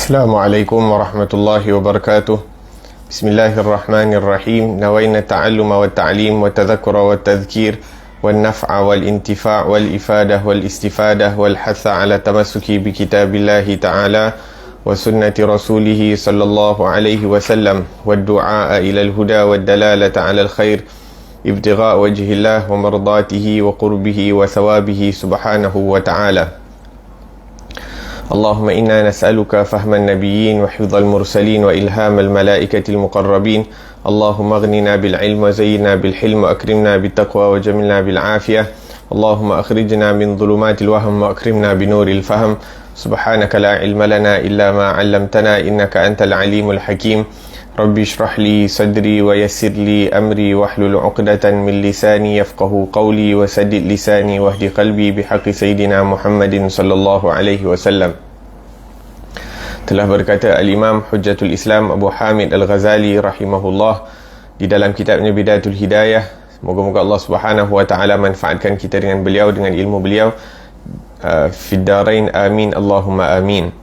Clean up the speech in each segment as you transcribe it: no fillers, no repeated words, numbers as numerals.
السلام عليكم ورحمة الله وبركاته. بسم الله الرحمن الرحيم. نوينا التعلم والتعليم والتذكر والتذكير والنفع والانتفاع والإفادة والاستفادة والحث على التمسك بكتاب الله تعالى وسنة رسوله صلى الله عليه وسلم والدعاء إلى الهدى والدلالة على الخير ابتغاء وجه الله ومرضاته وقربه وثوابه سبحانه وتعالى. اللهم إنا نسألك فهم النبيين وحفظ المرسلين وإلهام الملائكة المقربين. اللهم اغننا بالعلم وزينا بالحلم وأكرمنا بالتقوى وجملنا بالعافية. اللهم أخرجنا من ظلمات الوهم وأكرمنا بنور الفهم. سبحانك لا علم لنا إلا ما علمتنا إنك أنت العليم الحكيم. ربي اشرح لي صدري ويسر لي أمري واحلل عقدة من لساني يفقه قولي وسدد لساني واهد قلبي بحق سيدنا محمد صلى الله عليه وسلم. Telah berkata Al-Imam Hujjatul Islam Abu Hamid Al-Ghazali rahimahullah di dalam kitabnya Bidayatul Hidayah. Moga-moga Allah Subhanahu wa taala manfaatkan kita dengan beliau, dengan ilmu beliau, fid darain amin Allahumma amin.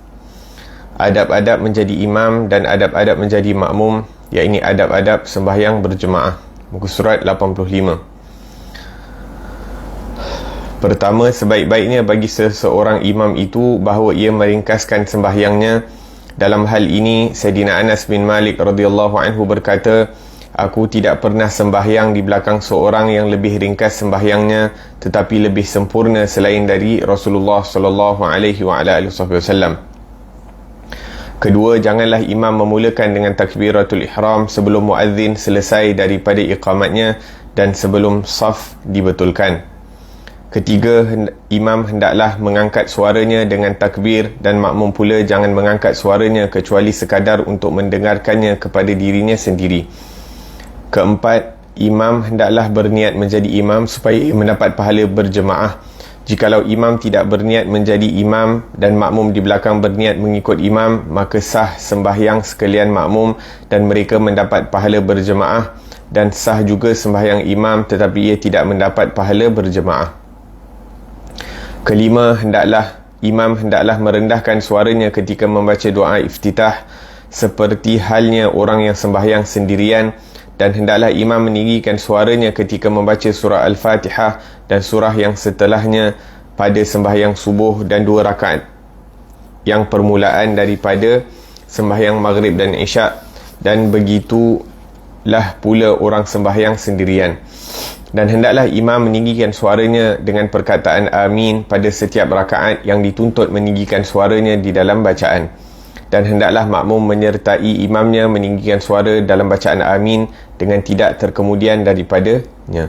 Adab-adab menjadi imam dan adab-adab menjadi makmum, iaitu adab-adab sembahyang berjemaah. Muka surat 85. Pertama, sebaik-baiknya bagi seseorang imam itu bahawa ia meringkaskan sembahyangnya. Dalam hal ini, Sayyidina Anas bin Malik radhiyallahu anhu berkata, aku tidak pernah sembahyang di belakang seorang yang lebih ringkas sembahyangnya tetapi lebih sempurna selain dari Rasulullah sallallahu alaihi wasallam. Kedua, janganlah imam memulakan dengan takbiratul ihram sebelum muazzin selesai daripada iqamatnya dan sebelum saf dibetulkan. Ketiga, imam hendaklah mengangkat suaranya dengan takbir dan makmum pula jangan mengangkat suaranya kecuali sekadar untuk mendengarkannya kepada dirinya sendiri. Keempat, imam hendaklah berniat menjadi imam supaya mendapat pahala berjemaah. Jikalau imam tidak berniat menjadi imam dan makmum di belakang berniat mengikut imam, maka sah sembahyang sekalian makmum dan mereka mendapat pahala berjemaah, dan sah juga sembahyang imam tetapi ia tidak mendapat pahala berjemaah. Kelima, imam hendaklah merendahkan suaranya ketika membaca doa iftitah seperti halnya orang yang sembahyang sendirian, dan hendaklah imam meninggikan suaranya ketika membaca surah Al-Fatihah dan surah yang setelahnya pada sembahyang subuh dan 2 rakaat yang permulaan daripada sembahyang maghrib dan isyak, dan begitulah pula orang sembahyang sendirian. Dan hendaklah imam meninggikan suaranya dengan perkataan amin pada setiap rakaat yang dituntut meninggikan suaranya di dalam bacaan, dan hendaklah makmum menyertai imamnya meninggikan suara dalam bacaan amin dengan tidak terkemudian daripadanya.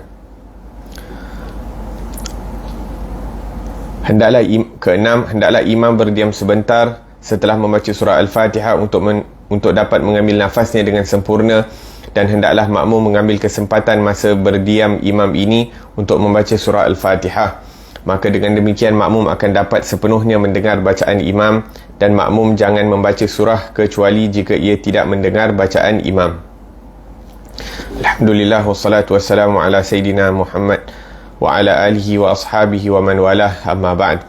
Keenam, hendaklah imam berdiam sebentar setelah membaca surah Al-Fatihah untuk dapat mengambil nafasnya dengan sempurna, dan hendaklah makmum mengambil kesempatan masa berdiam imam ini untuk membaca surah Al-Fatihah. Maka dengan demikian makmum akan dapat sepenuhnya mendengar bacaan imam, dan makmum jangan membaca surah kecuali jika ia tidak mendengar bacaan imam. Alhamdulillah, wassalatu wassalamu ala Sayyidina Muhammad wa ala alihi wa ashabihi wa man walah, amma ba'd.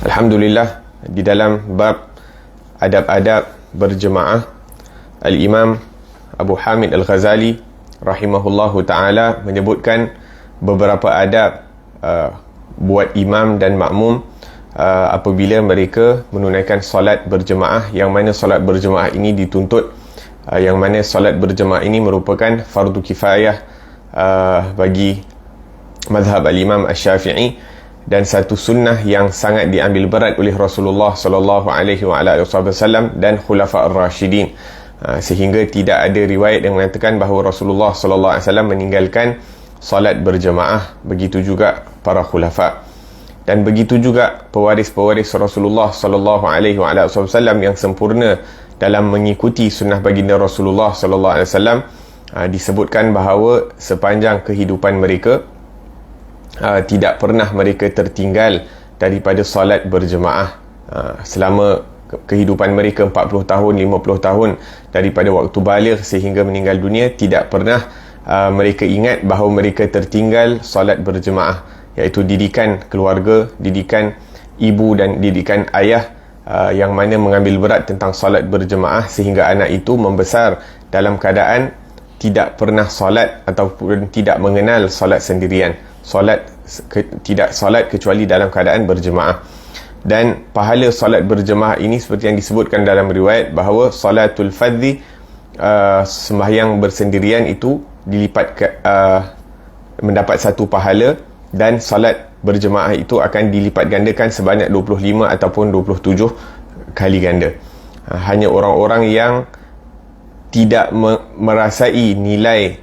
Alhamdulillah, di dalam bab adab-adab berjemaah, Al-Imam Abu Hamid Al-Ghazali rahimahullahu ta'ala menyebutkan beberapa adab buat imam dan makmum apabila mereka menunaikan solat berjemaah, yang mana solat berjemaah ini dituntut, yang mana solat berjemaah ini merupakan fardu kifayah bagi mazhab al-Imam Asy-Syafi'i, dan satu sunnah yang sangat diambil berat oleh Rasulullah sallallahu alaihi wasallam dan Khulafa ar-Rasyidin, sehingga tidak ada riwayat yang mengatakan bahawa Rasulullah sallallahu alaihi wasallam meninggalkan solat berjemaah. Begitu juga para khulafa, dan begitu juga pewaris-pewaris Rasulullah sallallahu alaihi wasallam yang sempurna dalam mengikuti sunnah baginda Rasulullah sallallahu alaihi wasallam. Disebutkan bahawa sepanjang kehidupan mereka tidak pernah mereka tertinggal daripada solat berjemaah. Selama kehidupan mereka 40 tahun, 50 tahun, daripada waktu baligh sehingga meninggal dunia, tidak pernah mereka ingat bahawa mereka tertinggal solat berjemaah, iaitu didikan keluarga, didikan ibu dan didikan ayah yang mana mengambil berat tentang solat berjemaah sehingga anak itu membesar dalam keadaan tidak pernah solat ataupun tidak mengenal solat sendirian, tidak solat kecuali dalam keadaan berjemaah. Dan pahala solat berjemaah ini seperti yang disebutkan dalam riwayat bahawa solatul fadhi, sembahyang bersendirian itu mendapat satu pahala, dan solat berjemaah itu akan dilipat gandakan sebanyak 25 ataupun 27 kali ganda. Hanya orang-orang yang tidak merasai nilai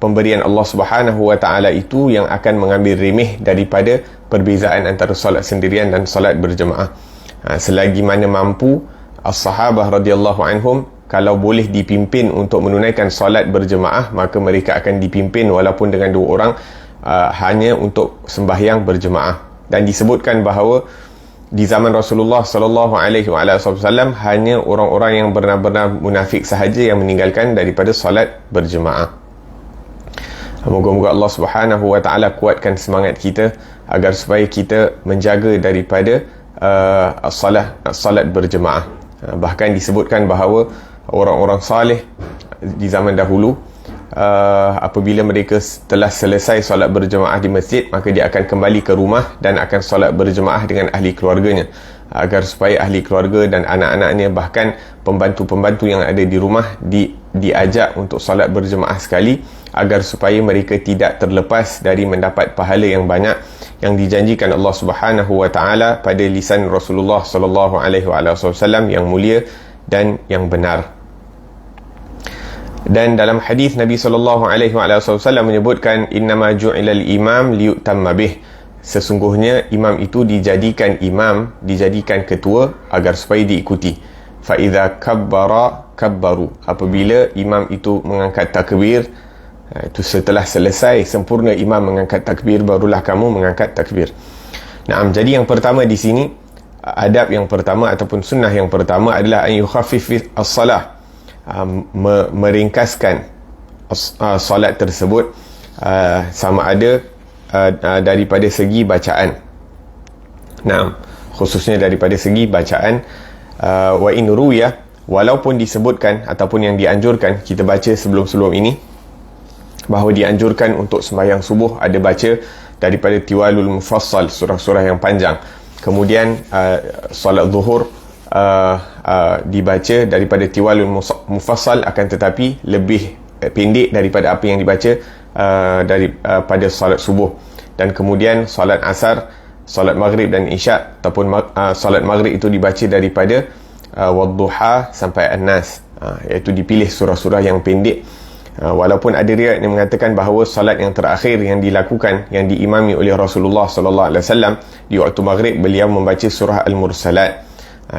pemberian Allah Subhanahu wa taala itu yang akan mengambil remeh daripada perbezaan antara solat sendirian dan solat berjemaah. Selagi mana mampu as-sahabah radhiyallahu anhum, kalau boleh dipimpin untuk menunaikan solat berjemaah, maka mereka akan dipimpin walaupun dengan dua orang, hanya untuk sembahyang berjemaah. Dan disebutkan bahawa di zaman Rasulullah sallallahu alaihi wasallam hanya orang-orang yang benar-benar munafik sahaja yang meninggalkan daripada solat berjemaah. Moga-moga Allah Subhanahu wa taala kuatkan semangat kita agar supaya kita menjaga daripada solat berjemaah. Bahkan disebutkan bahawa orang-orang saleh di zaman dahulu, apabila mereka telah selesai solat berjemaah di masjid, maka dia akan kembali ke rumah dan akan solat berjemaah dengan ahli keluarganya, agar supaya ahli keluarga dan anak-anaknya, bahkan pembantu-pembantu yang ada di rumah diajak untuk solat berjemaah sekali, agar supaya mereka tidak terlepas dari mendapat pahala yang banyak yang dijanjikan Allah Subhanahu wa taala pada lisan Rasulullah sallallahu alaihi wasallam yang mulia dan yang benar. Dan dalam hadis Nabi sallallahu alaihi wasallam menyebutkan, innama ju'ilal imam liyutamma bih, sesungguhnya imam itu dijadikan ketua agar supaya diikuti. Fa idza kabbara kabbaru, apabila imam itu mengangkat takbir, itu setelah selesai sempurna imam mengangkat takbir, barulah kamu mengangkat takbir. Jadi yang pertama di sini, adab yang pertama ataupun sunnah yang pertama adalah an yukhaffif as-salah, meringkaskan solat tersebut, sama ada daripada segi bacaan. Khususnya daripada segi bacaan. Wa in ruya, walaupun disebutkan ataupun yang dianjurkan, kita baca sebelum-sebelum ini bahawa dianjurkan untuk sembahyang subuh ada baca daripada Tiwalul Mufassal, surah-surah yang panjang. Kemudian solat zuhur dibaca daripada Tiwalul Mufassal, akan tetapi lebih pendek daripada apa yang dibaca pada solat subuh. Dan kemudian solat asar, solat maghrib dan isyak, ataupun solat maghrib itu dibaca daripada Wadduha sampai An-Nas, iaitu dipilih surah-surah yang pendek. Walaupun ada riwayat yang mengatakan bahawa solat yang terakhir yang dilakukan, yang diimami oleh Rasulullah sallallahu alaihi wasallam di waktu maghrib, beliau membaca surah Al-Mursalat,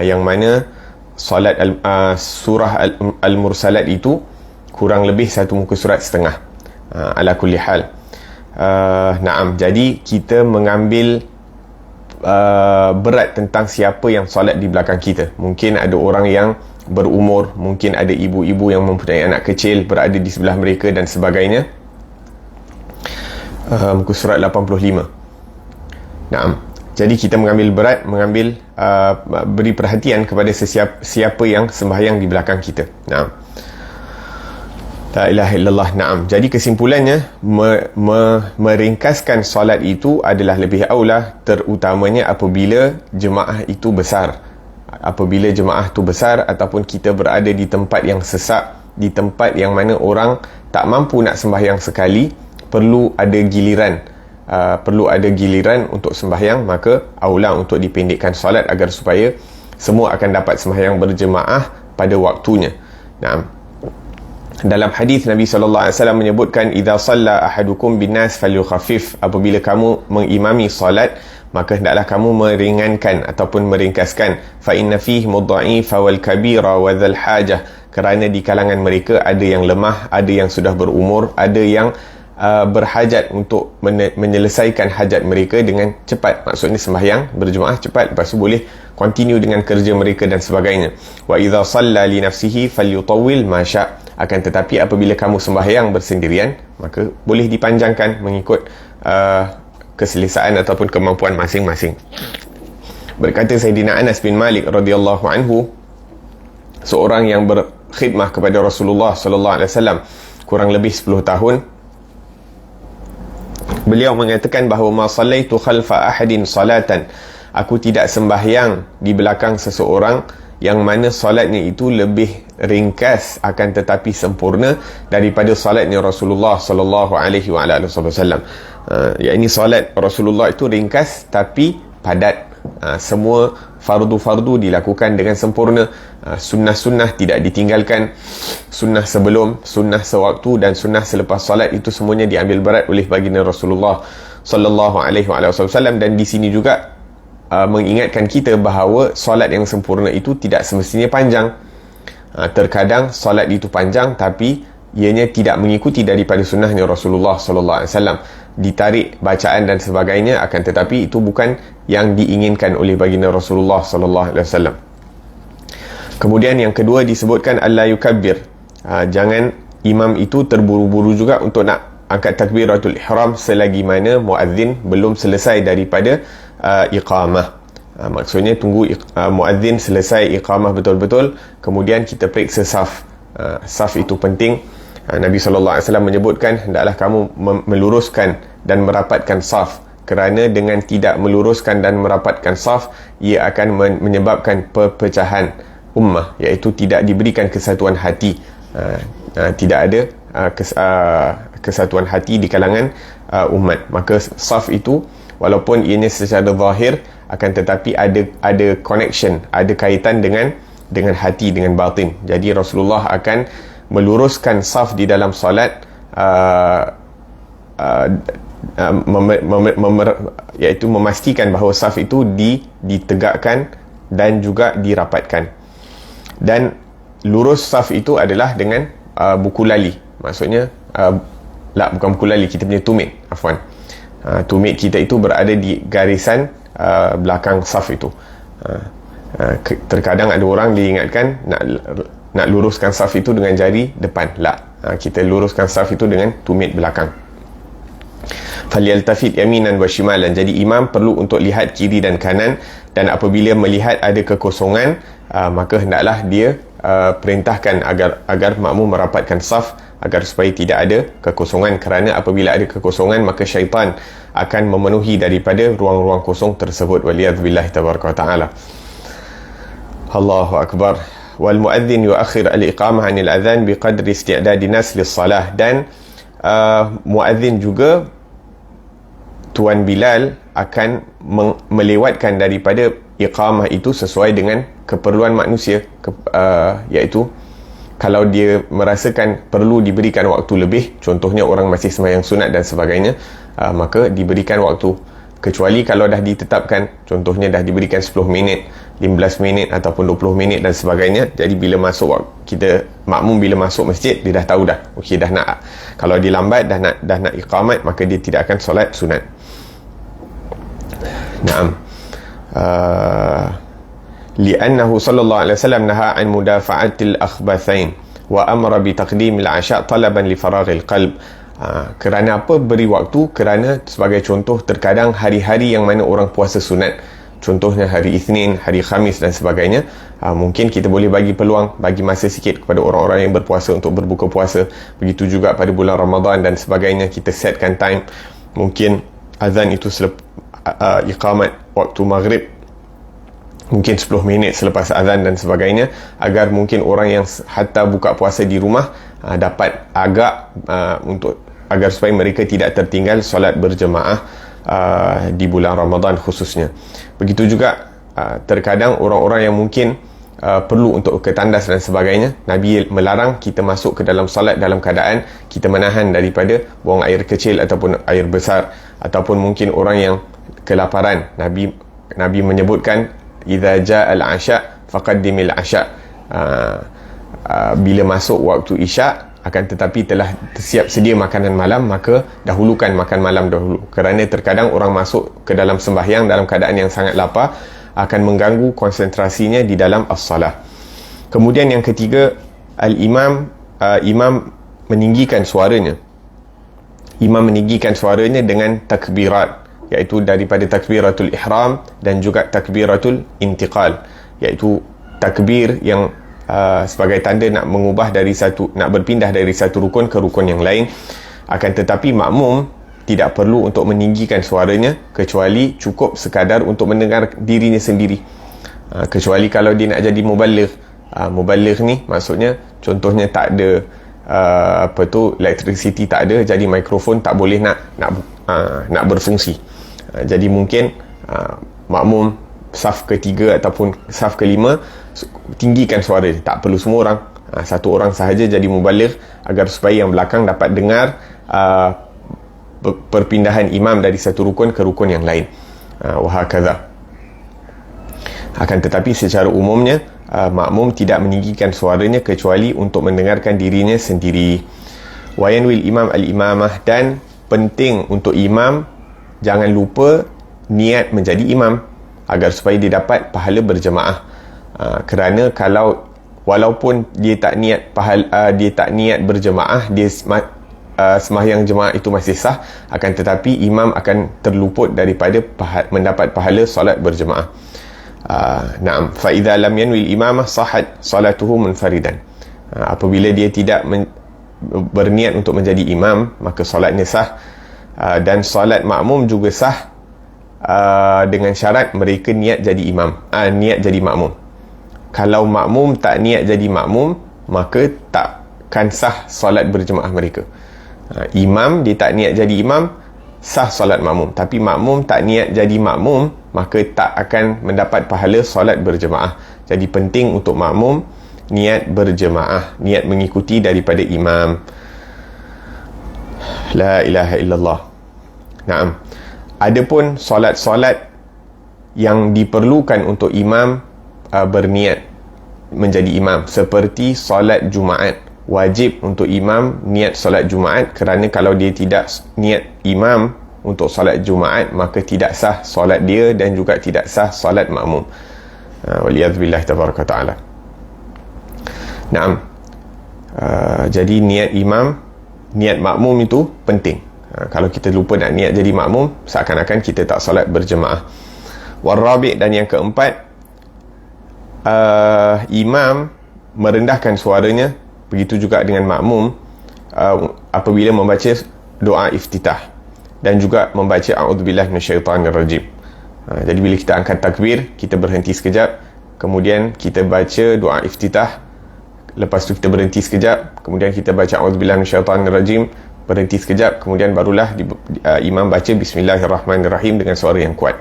yang mana solat surah Al-Mursalat itu kurang lebih satu muka surat setengah, ala kulli hal. Jadi kita mengambil berat tentang siapa yang solat di belakang kita. Mungkin ada orang yang berumur, mungkin ada ibu-ibu yang mempunyai anak kecil berada di sebelah mereka dan sebagainya. Muka surat 85. Jadi kita mengambil berat, beri perhatian kepada siapa yang sembahyang di belakang kita. La ilaha illallah. Jadi kesimpulannya, meringkaskan solat itu adalah lebih aula, terutamanya apabila jemaah itu besar. Apabila jemaah itu besar ataupun kita berada di tempat yang sesak, di tempat yang mana orang tak mampu nak sembahyang sekali, perlu ada giliran untuk sembahyang, maka aula untuk dipendekkan solat agar supaya semua akan dapat sembahyang berjemaah pada waktunya. Dalam hadis Nabi sallallahu alaihi wasallam menyebutkan, idza shalla ahadukum binnas falyukhaffif, apabila kamu mengimami solat, maka hendaklah kamu meringankan ataupun meringkaskan. Fa inna fihi mudha'ifa wal kabira wa dzal hajah, kerana di kalangan mereka ada yang lemah, ada yang sudah berumur, ada yang berhajat untuk menyelesaikan hajat mereka dengan cepat. Maksudnya sembahyang berjemaah cepat, lepas tu boleh continue dengan kerja mereka dan sebagainya. Wa idza shalla li nafsihi falyutawwil ma sya', akan tetapi apabila kamu sembahyang bersendirian, maka boleh dipanjangkan mengikut keselesaan ataupun kemampuan masing-masing. Berkata Sayyidina Anas bin Malik radhiyallahu anhu, seorang yang berkhidmah kepada Rasulullah sallallahu alaihi wasallam kurang lebih 10 tahun, beliau mengatakan bahawa ma sallaitu khalfa ahadin salatan, aku tidak sembahyang di belakang seseorang yang mana solatnya itu lebih ringkas akan tetapi sempurna daripada solatnya Rasulullah sallallahu alaihi wasallam. Yakni solat Rasulullah itu ringkas tapi padat. Semua fardu-fardu dilakukan dengan sempurna, sunnah-sunnah tidak ditinggalkan, sunnah sebelum, sunnah sewaktu dan sunnah selepas solat itu semuanya diambil berat oleh baginda Rasulullah sallallahu alaihi wasallam. Dan di sini juga mengingatkan kita bahawa solat yang sempurna itu tidak semestinya panjang. Terkadang solat itu panjang tapi ianya tidak mengikuti daripada sunnahnya Rasulullah sallallahu alaihi wasallam, ditarik bacaan dan sebagainya, akan tetapi itu bukan yang diinginkan oleh baginda Rasulullah sallallahu alaihi wasallam. Kemudian yang kedua disebutkan alla yukabbir, jangan imam itu terburu-buru juga untuk nak angkat takbiratul ihram selagi mana muazzin belum selesai daripada iqamah. Maksudnya tunggu muazzin selesai iqamah betul-betul, kemudian kita periksa saf. Saf itu penting. Nabi SAW menyebutkan hendaklah kamu meluruskan dan merapatkan saf, kerana dengan tidak meluruskan dan merapatkan saf ia akan menyebabkan perpecahan ummah, iaitu tidak diberikan kesatuan hati. Tidak ada kesatuan hati di kalangan umat. Maka saf itu walaupun ianya secara zahir, akan tetapi ada connection, ada kaitan dengan hati, dengan batin. Jadi Rasulullah akan meluruskan saf di dalam solat, iaitu memastikan bahawa saf itu ditegakkan dan juga dirapatkan. Dan lurus saf itu adalah dengan buku lali. Maksudnya bukan buku lali, kita punya tumit, afwan. Tumit kita itu berada di garisan belakang saf itu. Terkadang ada orang diingatkan nak luruskan saf itu dengan jari depan. Kita luruskan saf itu dengan tumit belakang. Falyaltafit yaminan wa shimalan, jadi imam perlu untuk lihat kiri dan kanan, dan apabila melihat ada kekosongan, maka hendaklah dia perintahkan agar makmum merapatkan saf agar supaya tidak ada kekosongan, kerana apabila ada kekosongan maka syaitan akan memenuhi daripada ruang-ruang kosong tersebut. Waliyadzubillah tabaraka wa ta'ala. Allahu akbar. Wal muadzin yuakhir al-iqamah 'anil adhan biqadri isti'dadi nas lis-salah, dan muadzin juga, Tuan Bilal akan melewatkan daripada iqamah itu sesuai dengan keperluan manusia, iaitu kalau dia merasakan perlu diberikan waktu lebih, contohnya orang masih sembahyang sunat dan sebagainya, maka diberikan waktu. Kecuali kalau dah ditetapkan, contohnya dah diberikan 10 minit, 15 minit ataupun 20 minit dan sebagainya. Jadi bila masuk kita makmum, bila masuk masjid dia dah tahu dah, okey dah nak, kalau dia lambat dah nak iqamat, maka dia tidak akan solat sunat. Naam. Li'annahu sallallahu alaihi wasallam naha an mudafa'atil akhbathain wa amara bi taqdimil 'asha' talaban li faraghil qalb. Kerana apa beri waktu? Kerana sebagai contoh, terkadang hari-hari yang mana orang puasa sunat, contohnya hari Isnin, hari Khamis dan sebagainya, mungkin kita boleh bagi peluang, bagi masa sikit kepada orang-orang yang berpuasa untuk berbuka puasa. Begitu juga pada bulan Ramadan dan sebagainya, kita setkan time, mungkin azan itu iqamat waktu maghrib mungkin 10 minit selepas azan dan sebagainya, agar mungkin orang yang hatta buka puasa di rumah dapat agak untuk agar supaya mereka tidak tertinggal solat berjemaah di bulan Ramadan khususnya. Begitu juga terkadang orang-orang yang mungkin perlu untuk ke tandas dan sebagainya, Nabi melarang kita masuk ke dalam solat dalam keadaan kita menahan daripada buang air kecil ataupun air besar, ataupun mungkin orang yang kelaparan. Nabi menyebutkan idza jaa al-'asha faqaddimil 'asha, bila masuk waktu isyak akan tetapi telah siap sedia makanan malam, maka dahulukan makan malam dahulu. Kerana terkadang orang masuk ke dalam sembahyang dalam keadaan yang sangat lapar, akan mengganggu konsentrasinya di dalam as-salah. Kemudian yang ketiga, imam meninggikan suaranya. Imam meninggikan suaranya dengan takbirat. iaitu daripada takbiratul ihram dan juga takbiratul intiqal, iaitu takbir yang sebagai tanda nak berpindah dari satu rukun ke rukun yang lain. Akan tetapi makmum tidak perlu untuk meninggikan suaranya, kecuali cukup sekadar untuk mendengar dirinya sendiri. Kecuali kalau dia nak jadi muballigh. Muballigh ni maksudnya contohnya tak ada electricity tak ada, jadi mikrofon tak boleh nak berfungsi. Jadi mungkin makmum saf ketiga ataupun saf kelima tinggikan suara, tak perlu semua orang, satu orang sahaja jadi muballigh, agar supaya yang belakang dapat dengar perpindahan imam dari satu rukun ke rukun yang lain. Wahakadha. Akan tetapi secara umumnya makmum tidak meninggikan suaranya kecuali untuk mendengarkan dirinya sendiri. Wa yanwil imam al-imamah, dan penting untuk imam jangan lupa niat menjadi imam agar supaya dia dapat pahala berjemaah. Kerana kalau walaupun dia tak niat berjemaah, dia sembahyang jemaah itu masih sah, akan tetapi imam akan terluput daripada mendapat pahala solat berjemaah. Naam, fa idza lam yanwi al-imamah sahhat salatuhu munfaridan. Apabila dia tidak berniat untuk menjadi imam, maka solatnya sah. Dan solat makmum juga sah dengan syarat mereka niat jadi imam, niat jadi makmum. Kalau makmum tak niat jadi makmum, maka takkan sah solat berjemaah mereka. Imam dia tak niat jadi imam, sah solat makmum. Tapi makmum tak niat jadi makmum, maka tak akan mendapat pahala solat berjemaah. Jadi penting untuk makmum niat berjemaah, niat mengikuti daripada imam. La ilaha illallah. Naam. Adapun solat-solat yang diperlukan untuk imam berniat menjadi imam, seperti solat Jumaat, wajib untuk imam niat solat Jumaat, kerana kalau dia tidak niat imam untuk solat Jumaat, maka tidak sah solat dia dan juga tidak sah solat makmum. Waliyadzubillah tabaraka ta'ala. Naam. Jadi niat imam, niat makmum itu penting. Kalau kita lupa nak niat jadi makmum, seakan-akan kita tak solat berjemaah. Warabi', dan yang keempat, imam merendahkan suaranya, begitu juga dengan makmum apabila membaca doa iftitah dan juga membaca a'udzubillah minasyaitanir rajim. Jadi bila kita angkat takbir, kita berhenti sekejap, kemudian kita baca doa iftitah, lepas tu kita berhenti sekejap, kemudian kita baca a'udzubillah minasyaitanir rajim, berhenti sekejap, kemudian barulah imam baca bismillahirrahmanirrahim dengan suara yang kuat.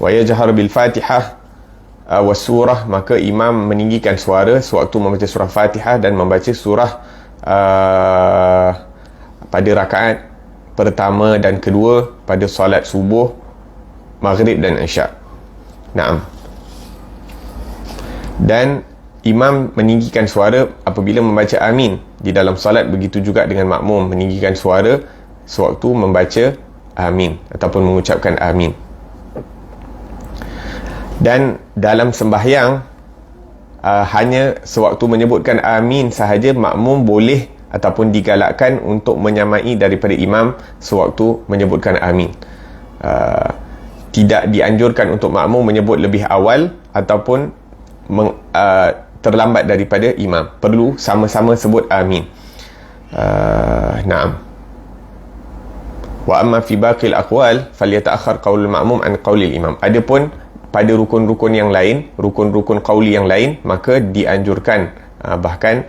Wa yajhar bil Fatihah was surah, maka imam meninggikan suara sewaktu membaca surah Fatihah dan membaca surah pada rakaat pertama dan kedua pada solat subuh, maghrib dan isyak. Naam. Dan imam meninggikan suara apabila membaca amin di dalam solat, begitu juga dengan makmum meninggikan suara sewaktu membaca amin ataupun mengucapkan amin. Dan dalam sembahyang hanya sewaktu menyebutkan amin sahaja makmum boleh ataupun digalakkan untuk menyamai daripada imam sewaktu menyebutkan amin. Tidak dianjurkan untuk makmum menyebut lebih awal ataupun terlambat daripada imam. Perlu sama-sama sebut amin. Naam. Wa amma fi baqil aqwal falyata'akhkhar qaulul ma'mum an qaulil imam. Adapun pada rukun-rukun yang lain, rukun-rukun qauli yang lain, maka dianjurkan, bahkan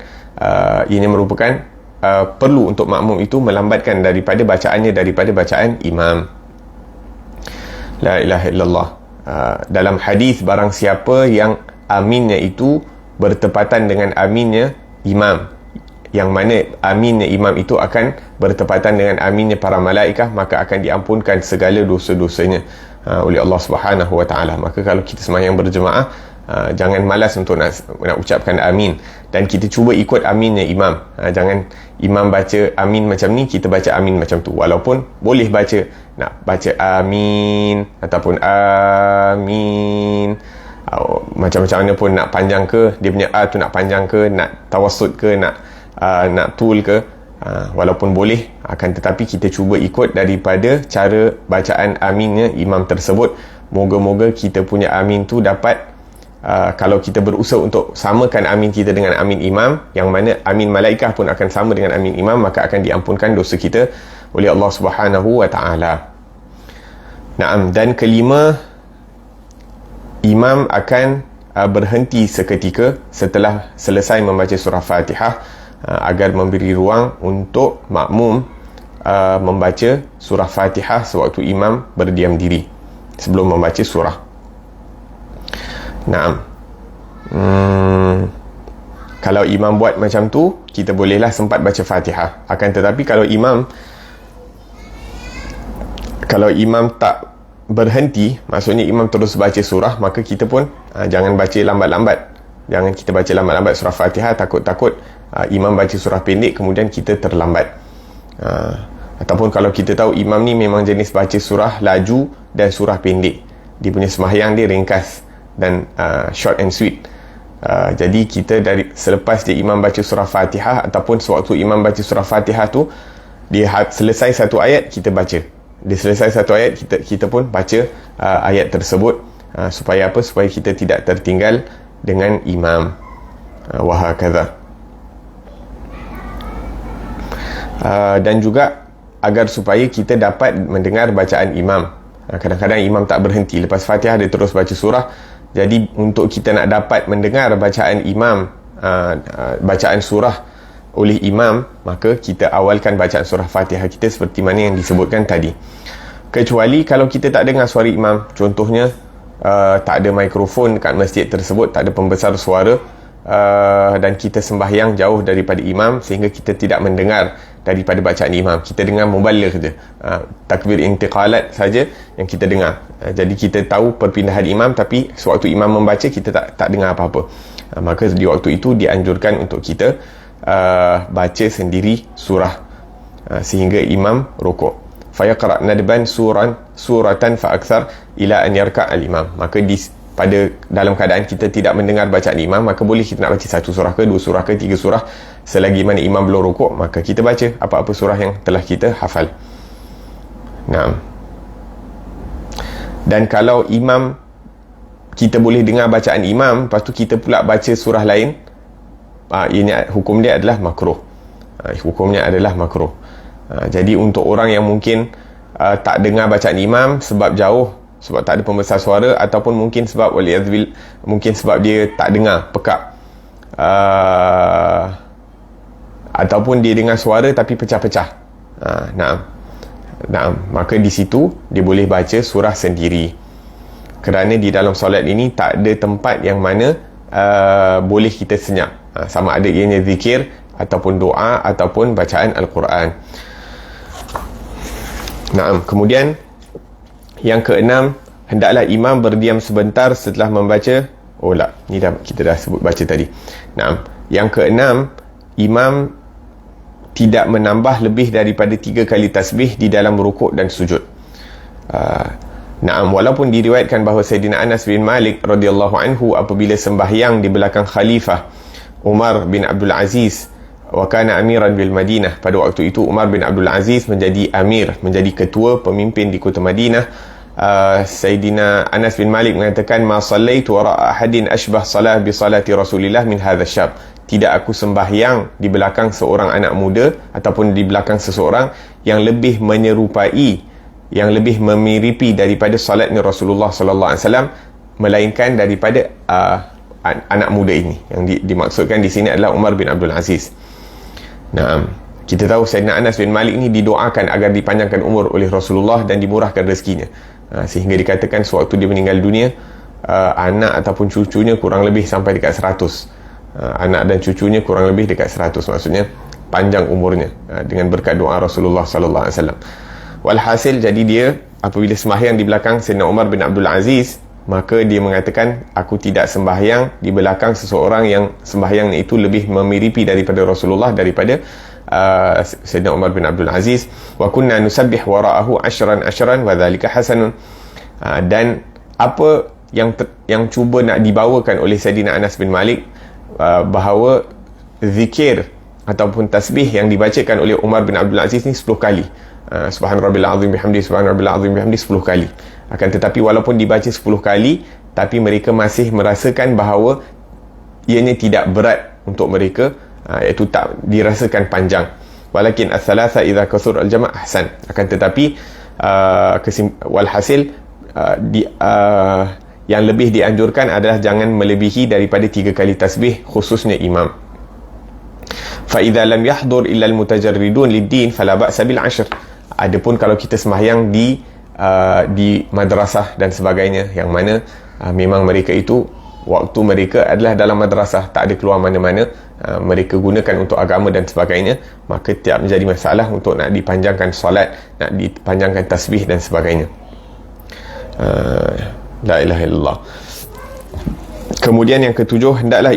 ianya merupakan perlu untuk makmum itu melambatkan daripada bacaannya daripada bacaan imam. La ilaha illallah. Dalam hadis, barang siapa yang aminnya itu bertepatan dengan aminnya imam, yang mana aminnya imam itu akan bertepatan dengan aminnya para malaikah, maka akan diampunkan segala dosa-dosanya oleh Allah Subhanahu wa taala. Maka kalau kita sembahyang berjemaah, jangan malas untuk nak ucapkan amin, dan kita cuba ikut aminnya imam. Jangan imam baca amin macam ni, kita baca amin macam tu. Walaupun boleh nak baca amin ataupun amin, macam-macam mana pun, nak panjang ke dia punya tu, nak panjang ke, nak tawassut ke, nak tul ke, Walaupun boleh, akan tetapi kita cuba ikut daripada cara bacaan aminnya imam tersebut. Moga-moga kita punya amin tu dapat, kalau kita berusaha untuk samakan amin kita dengan amin imam, yang mana amin malaikah pun akan sama dengan amin imam, maka akan diampunkan dosa kita oleh Allah Subhanahu wa ta'ala. Naam, dan kelima, imam akan berhenti seketika setelah selesai membaca surah Fatihah, agar memberi ruang untuk makmum membaca surah Fatihah sewaktu imam berdiam diri sebelum membaca surah. Naam. Kalau imam buat macam tu, kita bolehlah sempat baca Fatihah. Akan tetapi kalau imam tak berhenti, maksudnya imam terus baca surah, maka kita pun jangan baca lambat-lambat. Jangan kita baca lambat-lambat surah Fatihah, takut-takut imam baca surah pendek kemudian kita terlambat. Ataupun kalau kita tahu imam ni memang jenis baca surah laju dan surah pendek, dia punya sembahyang dia ringkas dan short and sweet, jadi kita selepas dia imam baca surah Fatihah, ataupun sewaktu imam baca surah Fatihah tu, dia selesai satu ayat, kita baca. Dia selesai satu ayat, kita pun baca ayat tersebut, supaya apa? Supaya kita tidak tertinggal dengan imam. Wahakadha. Dan juga agar supaya kita dapat mendengar bacaan imam. Kadang-kadang imam tak berhenti, lepas Fatihah dia terus baca surah. Jadi untuk kita nak dapat mendengar bacaan imam, bacaan surah oleh imam, maka kita awalkan bacaan surah Fatihah kita seperti mana yang disebutkan tadi. Kecuali kalau kita tak dengar suara imam, contohnya tak ada mikrofon dekat masjid tersebut, tak ada pembesar suara, dan kita sembahyang jauh daripada imam sehingga kita tidak mendengar daripada bacaan imam, kita dengar muballigh je, takbir intiqalat saja yang kita dengar. Jadi kita tahu perpindahan imam, tapi sewaktu imam membaca kita tak dengar apa-apa. Maka di waktu itu dianjurkan untuk kita baca sendiri surah sehingga imam rukuk. Fayaqra' nadban suratan fa akthar ila an yarka' al-imam. Maka pada dalam keadaan kita tidak mendengar bacaan imam, maka boleh kita nak baca satu surah ke, dua surah ke, tiga surah, selagi mana imam belum rukuk, maka kita baca apa-apa surah yang telah kita hafal. Naam. Dan kalau imam, kita boleh dengar bacaan imam, lepas tu kita pula baca surah lain, hukum dia adalah makruh. Hukumnya adalah makruh. Jadi untuk orang yang mungkin tak dengar bacaan imam sebab jauh, sebab tak ada pembesar suara, ataupun mungkin sebab mungkin sebab dia tak dengar, pekak, ataupun dia dengar suara tapi pecah-pecah. Naam, maka di situ dia boleh baca surah sendiri. Kerana di dalam solat ini tak ada tempat yang mana boleh kita senyap, sama ada ianya zikir ataupun doa ataupun bacaan Al-Quran. Naam, kemudian yang keenam, hendaklah imam berdiam sebentar setelah membaca. Ni kita dah sebut baca tadi. Naam, yang keenam, imam tidak menambah lebih daripada 3 kali tasbih di dalam rukuk dan sujud. Naam, walaupun diriwayatkan bahawa Sayyidina Anas bin Malik radhiyallahu anhu apabila sembahyang di belakang Khalifah Umar bin Abdul Aziz, wa kana amiran bil Madinah, pada waktu itu Umar bin Abdul Aziz menjadi amir, menjadi ketua pemimpin di kota Madinah. Sayyidina Anas bin Malik mengatakan, ma sallaitu wara'a ahadin ashbah salah bi salati Rasulillah min hadha syab. Tidak aku sembahyang di belakang seorang anak muda ataupun di belakang seseorang yang lebih menyerupai, yang lebih memiripi daripada salatnya Rasulullah sallallahu alaihi wasallam, melainkan daripada anak muda ini. Yang dimaksudkan di sini adalah Umar bin Abdul Aziz. Naam, kita tahu Sayyidina Anas bin Malik ini didoakan agar dipanjangkan umur oleh Rasulullah dan dimurahkan rezekinya, sehingga dikatakan sewaktu dia meninggal dunia, anak ataupun cucunya kurang lebih sampai dekat 100. Anak dan cucunya kurang lebih dekat 100, maksudnya panjang umurnya dengan berkat doa Rasulullah sallallahu alaihi wasallam. Walhasil, jadi dia apabila sembahyang di belakang Sayyidina Umar bin Abdul Aziz, maka dia mengatakan, aku tidak sembahyang di belakang seseorang yang sembahyang itu lebih memiripi daripada Rasulullah, daripada Sayyidina Umar bin Abdul Aziz. Wa kunna nusabbih wara'ahu ashran wa dhalika hasanun. Dan apa yang cuba nak dibawakan oleh Sayyidina Anas bin Malik, bahawa zikir ataupun tasbih yang dibacakan oleh Umar bin Abdul Aziz ni 10 kali. Subhan rabbil azim bihamdi, subhan rabbil azim bihamdi 10 kali. Akan tetapi walaupun dibaca 10 kali, tapi mereka masih merasakan bahawa ianya tidak berat untuk mereka, iaitu tak dirasakan panjang. Walakin as-salasa idza kasur al-jama' ahsan. Akan tetapi walhasil yang lebih dianjurkan adalah jangan melebihi daripada 3 kali tasbih, khususnya imam. Fa idza lam yahdur illa al-mutajarridun lid-din fala ba'sa bil 'ashr. Adapun kalau kita sembahyang di madrasah dan sebagainya, yang mana memang mereka itu waktu mereka adalah dalam madrasah, tak ada keluar mana-mana, mereka gunakan untuk agama dan sebagainya, maka tidak menjadi masalah untuk nak dipanjangkan solat, nak dipanjangkan tasbih dan sebagainya. La ilaha illallah. Kemudian yang ketujuh, hendaklah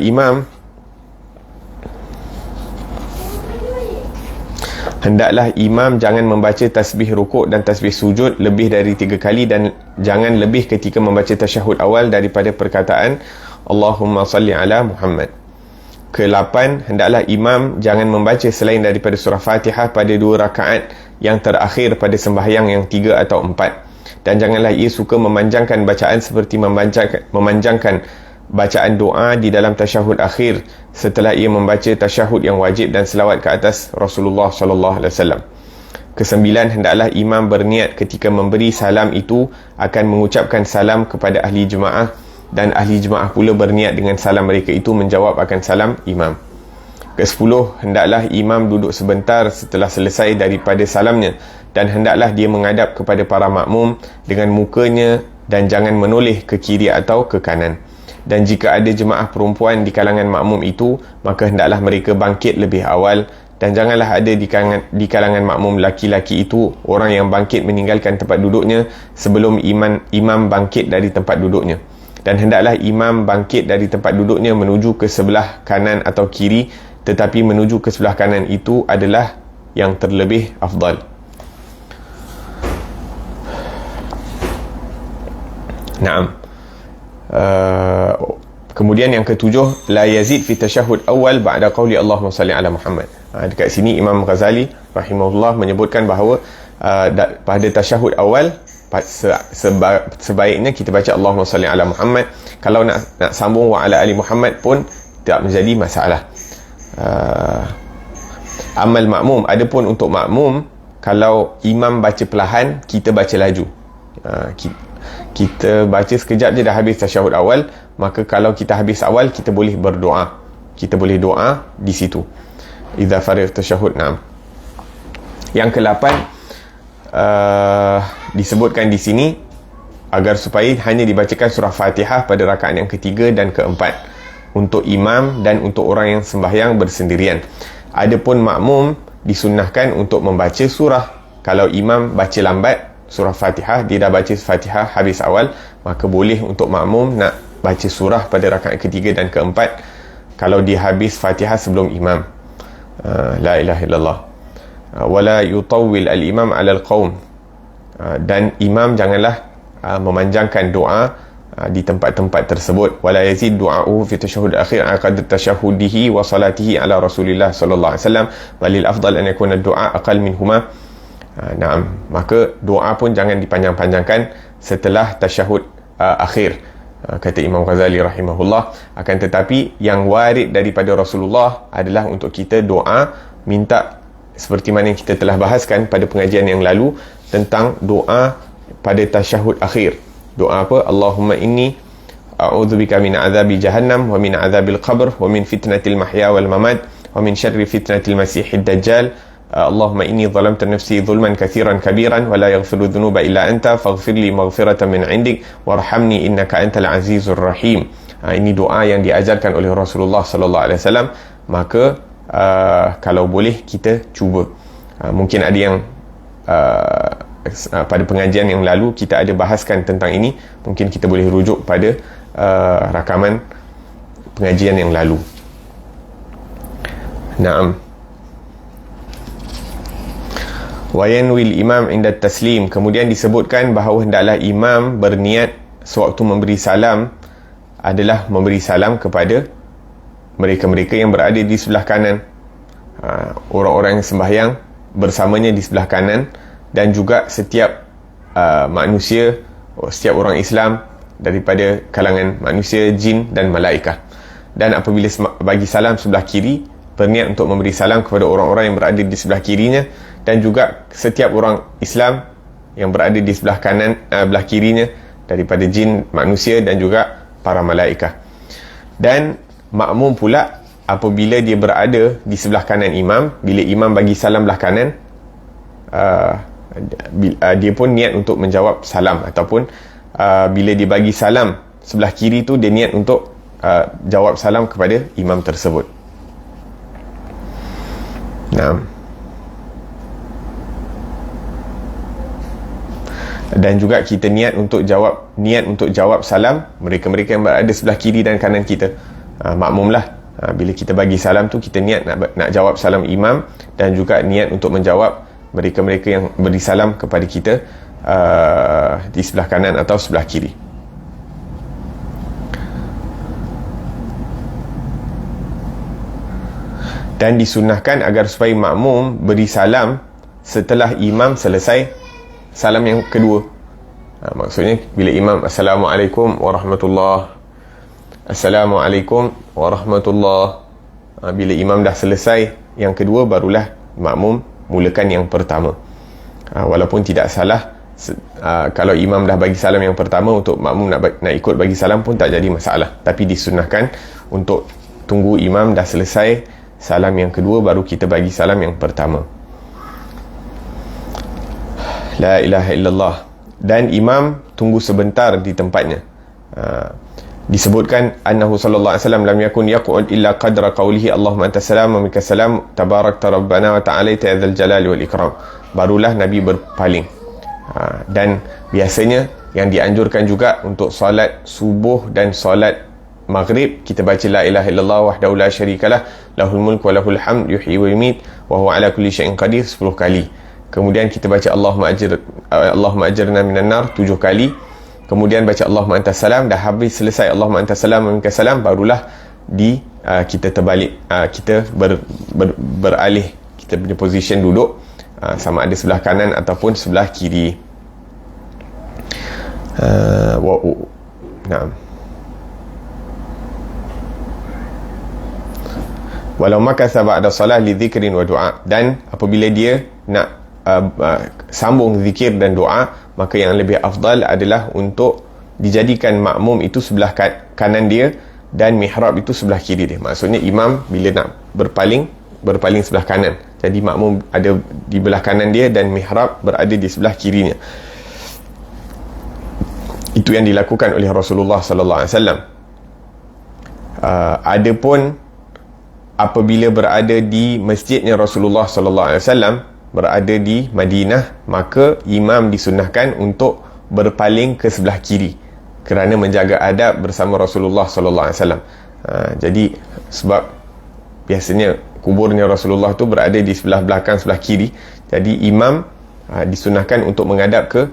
imam jangan membaca tasbih rukuk dan tasbih sujud lebih dari 3 kali, dan jangan lebih ketika membaca tasyahud awal daripada perkataan Allahumma salli ala Muhammad. Ke-8, hendaklah imam jangan membaca selain daripada surah Fatihah pada 2 rakaat yang terakhir pada sembahyang yang 3 atau 4. Dan janganlah ia suka memanjangkan bacaan seperti memanjangkan bacaan doa di dalam tasyahud akhir setelah ia membaca tasyahud yang wajib dan selawat ke atas Rasulullah sallallahu alaihi wasallam. Ke-9, hendaklah imam berniat ketika memberi salam itu akan mengucapkan salam kepada ahli jemaah, dan ahli jemaah pula berniat dengan salam mereka itu menjawab akan salam imam. Ke-10, hendaklah imam duduk sebentar setelah selesai daripada salamnya, dan hendaklah dia menghadap kepada para makmum dengan mukanya dan jangan menoleh ke kiri atau ke kanan. Dan jika ada jemaah perempuan di kalangan makmum itu, maka hendaklah mereka bangkit lebih awal, dan janganlah ada di kalangan makmum laki-laki itu orang yang bangkit meninggalkan tempat duduknya sebelum imam bangkit dari tempat duduknya. Dan hendaklah imam bangkit dari tempat duduknya menuju ke sebelah kanan atau kiri, tetapi menuju ke sebelah kanan itu adalah yang terlebih afdal. Naam. Kemudian yang ketujuh, la yazid fi tasyahud awal ba'da qawli Allahumma salli ala Muhammad. Dekat sini Imam Ghazali rahimahullah menyebutkan bahawa pada tasyahud awal sebaiknya kita baca Allahumma salli ala Muhammad. Kalau nak sambung wa ala ali Muhammad pun tidak menjadi masalah. Amal makmum, adapun untuk makmum, kalau imam baca perlahan, kita baca laju. Kita baca sekejap je dah habis tasyahud awal, maka kalau kita habis awal, kita boleh berdoa. Kita boleh doa di situ. Idza farigh tasyahud. Naam. Yang ke-8, disebutkan di sini agar supaya hanya dibacakan surah Fatihah pada rakaat yang ketiga dan keempat untuk imam dan untuk orang yang sembahyang bersendirian. Adapun makmum disunnahkan untuk membaca surah. Kalau imam baca lambat surah Fatihah, dia dah baca Fatihah habis awal, maka boleh untuk makmum nak baca surah pada rakaat ketiga dan keempat kalau dia habis Fatihah sebelum imam. La ilaha illallah. Wala yutawwil al-imam 'ala al-qaum. Dan imam janganlah memanjangkan doa di tempat-tempat tersebut. Wala yazid du'a'uhu fi tasyahhud akhir aqad tasyahudihi wa salatihi ala Rasulillah sallallahu alaihi wasallam, balil afdal an yakuna ad-du'a aqal minhuma. Naam, maka doa pun jangan dipanjang-panjangkan setelah tasyahud akhir, kata Imam Ghazali rahimahullah. Akan tetapi yang warid daripada Rasulullah adalah untuk kita doa, minta seperti mana yang kita telah bahaskan pada pengajian yang lalu tentang doa pada tasyahud akhir. Doa apa? Allahumma inni a'udzubika min azabi jahannam wa min azabil qabr wa min fitnatil mahya wal mamat wa min syarri fitnatil masihid dajjal. Allahumma inni zalamtu nafsi zulman katsiran kabiran wa la yaghfiru dhunuba illa anta faghfir li maghfiratan min 'indik warhamni innaka antal azizur rahim. Ini doa yang diajarkan oleh Rasulullah sallallahu alaihi wasallam. Maka kalau boleh kita cuba. Mungkin ada yang pada pengajian yang lalu kita ada bahaskan tentang ini, mungkin kita boleh rujuk pada rakaman pengajian yang lalu. Naam. Wa yanwil imam inda taslim. Kemudian disebutkan bahawa hendaklah imam berniat sewaktu memberi salam adalah memberi salam kepada mereka-mereka yang berada di sebelah kanan. orang-orang yang sembahyang bersamanya di sebelah kanan, dan juga setiap manusia, setiap orang Islam daripada kalangan manusia, jin dan malaikah. Dan apabila bagi salam sebelah kiri, berniat untuk memberi salam kepada orang-orang yang berada di sebelah kirinya, dan juga setiap orang Islam yang berada di sebelah kanan, belah kirinya daripada jin, manusia dan juga para malaikah. Dan makmum pula apabila dia berada di sebelah kanan imam, bila imam bagi salam belah kanan, dia pun niat untuk menjawab salam, ataupun bila dia bagi salam sebelah kiri tu, dia niat untuk jawab salam kepada imam tersebut. Dan juga kita niat untuk jawab salam mereka-mereka yang berada sebelah kiri dan kanan kita, makmumlah. Bila kita bagi salam tu, kita niat nak jawab salam imam, dan juga niat untuk menjawab mereka-mereka yang beri salam kepada kita di sebelah kanan atau sebelah kiri. Dan disunnahkan agar supaya makmum beri salam setelah imam selesai salam yang kedua. Maksudnya bila imam Assalamualaikum warahmatullahi, Assalamualaikum warahmatullahi, bila imam dah selesai yang kedua, barulah makmum mulakan yang pertama. Walaupun tidak salah, kalau imam dah bagi salam yang pertama, untuk makmum nak ikut bagi salam pun tak jadi masalah. Tapi disunnahkan untuk tunggu imam dah selesai salam yang kedua, baru kita bagi salam yang pertama. La ilaha illallah. Dan imam tunggu sebentar di tempatnya. Disebutkan annahu sallallahu alaihi wasallam lam yakun yaq'ud illa qadra qawlihi Allahumma antas salam wa minkas salam tabarakta rabbana wa ta'alaita ya dzal jalali wal ikram. Barulah Nabi berpaling. Dan biasanya yang dianjurkan juga untuk solat subuh dan solat maghrib, kita baca la ilaha illallah wahdahu la syarikalah lahul mulk wa lahul hamd yuhyi wa yumiit wa huwa ala kulli syai'in qadir 10 kali. Kemudian kita baca Allahumma ajirna minan nar 7 kali. Kemudian baca Allahumma antas salam. Dah habis selesai Allahumma antas salam wa minkas salam, barulah kita terbalik, kita beralih, kita punya position duduk, sama ada sebelah kanan ataupun sebelah kiri. Walau makasa ba'da salah li dhikrin wa du'a. Dan apabila dia nak sambung zikir dan doa, maka yang lebih afdal adalah untuk dijadikan makmum itu sebelah kanan dia dan mihrab itu sebelah kiri dia. Maksudnya imam bila nak berpaling sebelah kanan, jadi makmum ada di belah kanan dia dan mihrab berada di sebelah kirinya. Itu yang dilakukan oleh Rasulullah sallallahu alaihi wasallam. Adapun apabila berada di masjidnya Rasulullah sallallahu alaihi wasallam, berada di Madinah, maka imam disunnahkan untuk berpaling ke sebelah kiri kerana menjaga adab bersama Rasulullah sallallahu alaihi wasallam. Jadi sebab biasanya kuburnya Rasulullah tu berada di sebelah belakang, sebelah kiri, jadi imam disunnahkan untuk menghadap ke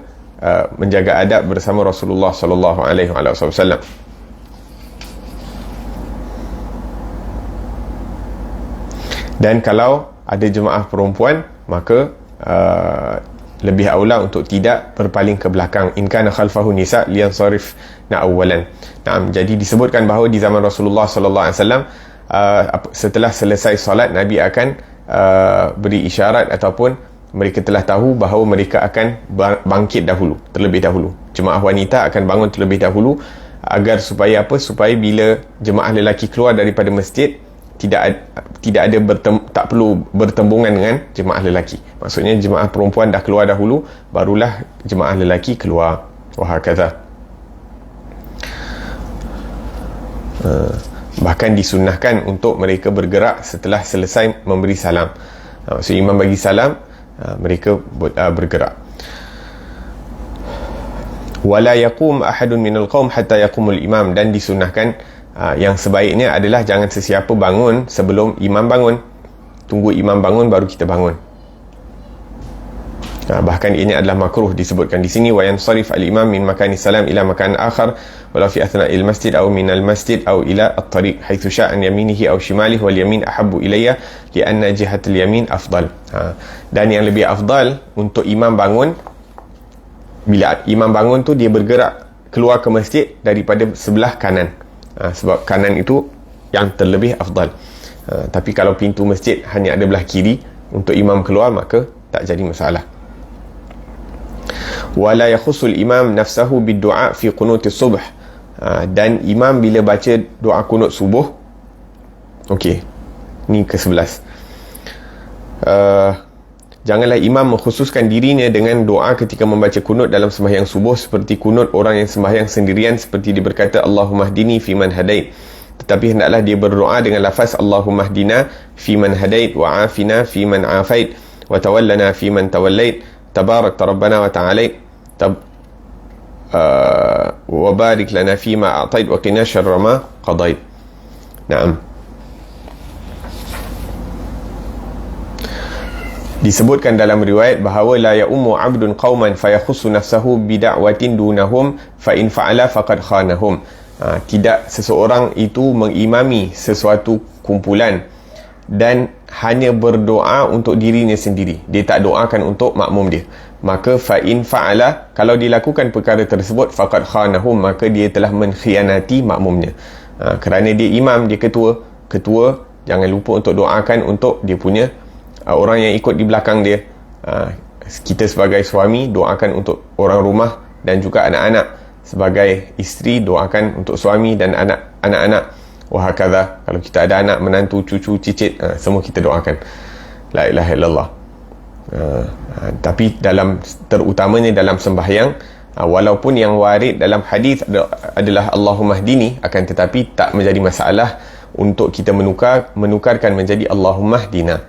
menjaga adab bersama Rasulullah sallallahu alaihi wasallam. Dan kalau ada jemaah perempuan, maka lebih aula untuk tidak berpaling ke belakang. In kana khalfahu nisa liyansarif awwalan. Jadi disebutkan bahawa di zaman Rasulullah sallallahu alaihi wasallam, setelah selesai solat, Nabi akan beri isyarat ataupun mereka telah tahu bahawa mereka akan bangkit terlebih dahulu. Jemaah wanita akan bangun terlebih dahulu, agar supaya apa? Supaya bila jemaah lelaki keluar daripada masjid, tak perlu bertembungan dengan jemaah lelaki. Maksudnya jemaah perempuan dah keluar dahulu, barulah jemaah lelaki keluar. Wahakadha. Bahkan disunnahkan untuk mereka bergerak setelah selesai memberi salam. Maksudnya imam bagi salam, mereka bergerak. Wala yaqum ahadun minal qaum hatta yaqumul imam. Dan disunnahkan yang sebaiknya adalah jangan sesiapa bangun sebelum imam bangun. Tunggu imam bangun baru kita bangun. Bahkan ianya adalah makruh disebutkan di sini, wa yansarif al-imam min makani salam ila makan akhar walau fi athna'il masjid aw min al-masjid aw ila at-tariq haitsu syaa an yaminihi aw shimalihi wal yamin ahabbu ilayya li anna jihatul yamin afdal. Dan yang lebih afdal untuk imam bangun, bila imam bangun tu dia bergerak keluar ke masjid daripada sebelah kanan, sebab kanan itu yang terlebih afdal. Tapi kalau pintu masjid hanya ada belah kiri untuk imam keluar, maka tak jadi masalah. Wala yakhusul imam nafsahu bid-du'a fi qunutis subh. Dan imam bila baca doa kunut subuh, okey, ni ke-11, janganlah imam mengkhususkan dirinya dengan doa ketika membaca kunut dalam sembahyang subuh seperti kunut orang yang sembahyang sendirian, seperti dia berkata Allahumma hdini fi man hadait. Tetapi hendaklah dia berdoa dengan lafaz Allahumma hdina fi man hadait wa afina fi man afait wa tawallana fi man tawallait tabarak rabbana wa ta'alait wa barik lana fi ma a'tait wa qina syarra ma qadait. Naam. Disebutkan dalam riwayat bahawa la ya'ummu 'abdun qauman fayakhussu nafsahu bida'watin dunahum fa in fa'ala faqad khanahum. Tidak seseorang itu mengimami sesuatu kumpulan dan hanya berdoa untuk dirinya sendiri, dia tak doakan untuk makmum dia, maka fa in fa'ala, kalau dilakukan perkara tersebut, faqad khanahum, maka dia telah mengkhianati makmumnya. Kerana dia imam, dia ketua, jangan lupa untuk doakan untuk dia punya orang yang ikut di belakang dia. Kita sebagai suami doakan untuk orang rumah dan juga anak-anak. Sebagai isteri doakan untuk suami dan anak-anak. Wahakadha, kalau kita ada anak, menantu, cucu, cicit, semua kita doakan. La ilaha illallah. Tapi terutamanya dalam sembahyang, walaupun yang warid dalam hadis adalah Allahumma hdini, akan tetapi tak menjadi masalah untuk kita menukarkan menjadi Allahumma hdina.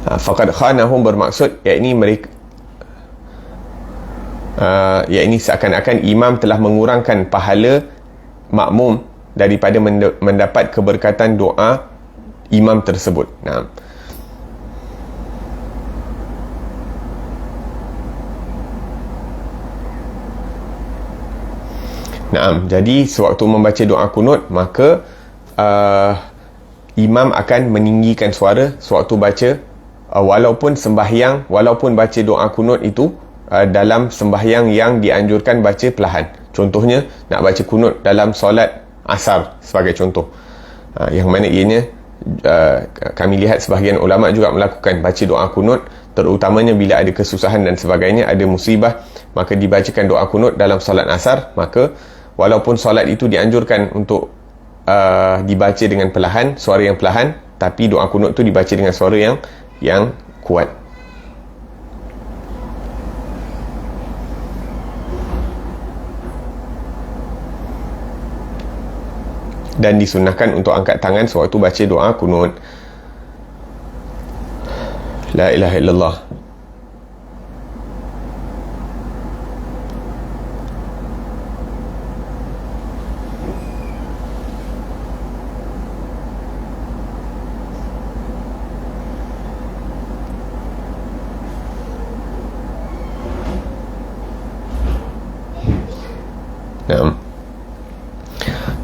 Faqad khanahum bermaksud yakni mereka, yakni seakan-akan imam telah mengurangkan pahala makmum daripada mendapat keberkatan doa imam tersebut. Naam, jadi sewaktu membaca doa kunut, maka imam akan meninggikan suara sewaktu baca, walaupun baca doa kunut itu dalam sembahyang yang dianjurkan baca perlahan. Contohnya nak baca kunut dalam solat asar sebagai contoh, yang mana ianya kami lihat sebahagian ulama juga melakukan baca doa kunut, terutamanya bila ada kesusahan dan sebagainya, ada musibah, maka dibacakan doa kunut dalam solat asar. Maka walaupun solat itu dianjurkan untuk dibaca dengan perlahan, suara yang perlahan, tapi doa kunut tu dibaca dengan suara yang kuat. Dan disunnahkan untuk angkat tangan sewaktu baca doa kunut. La ilaha illallah.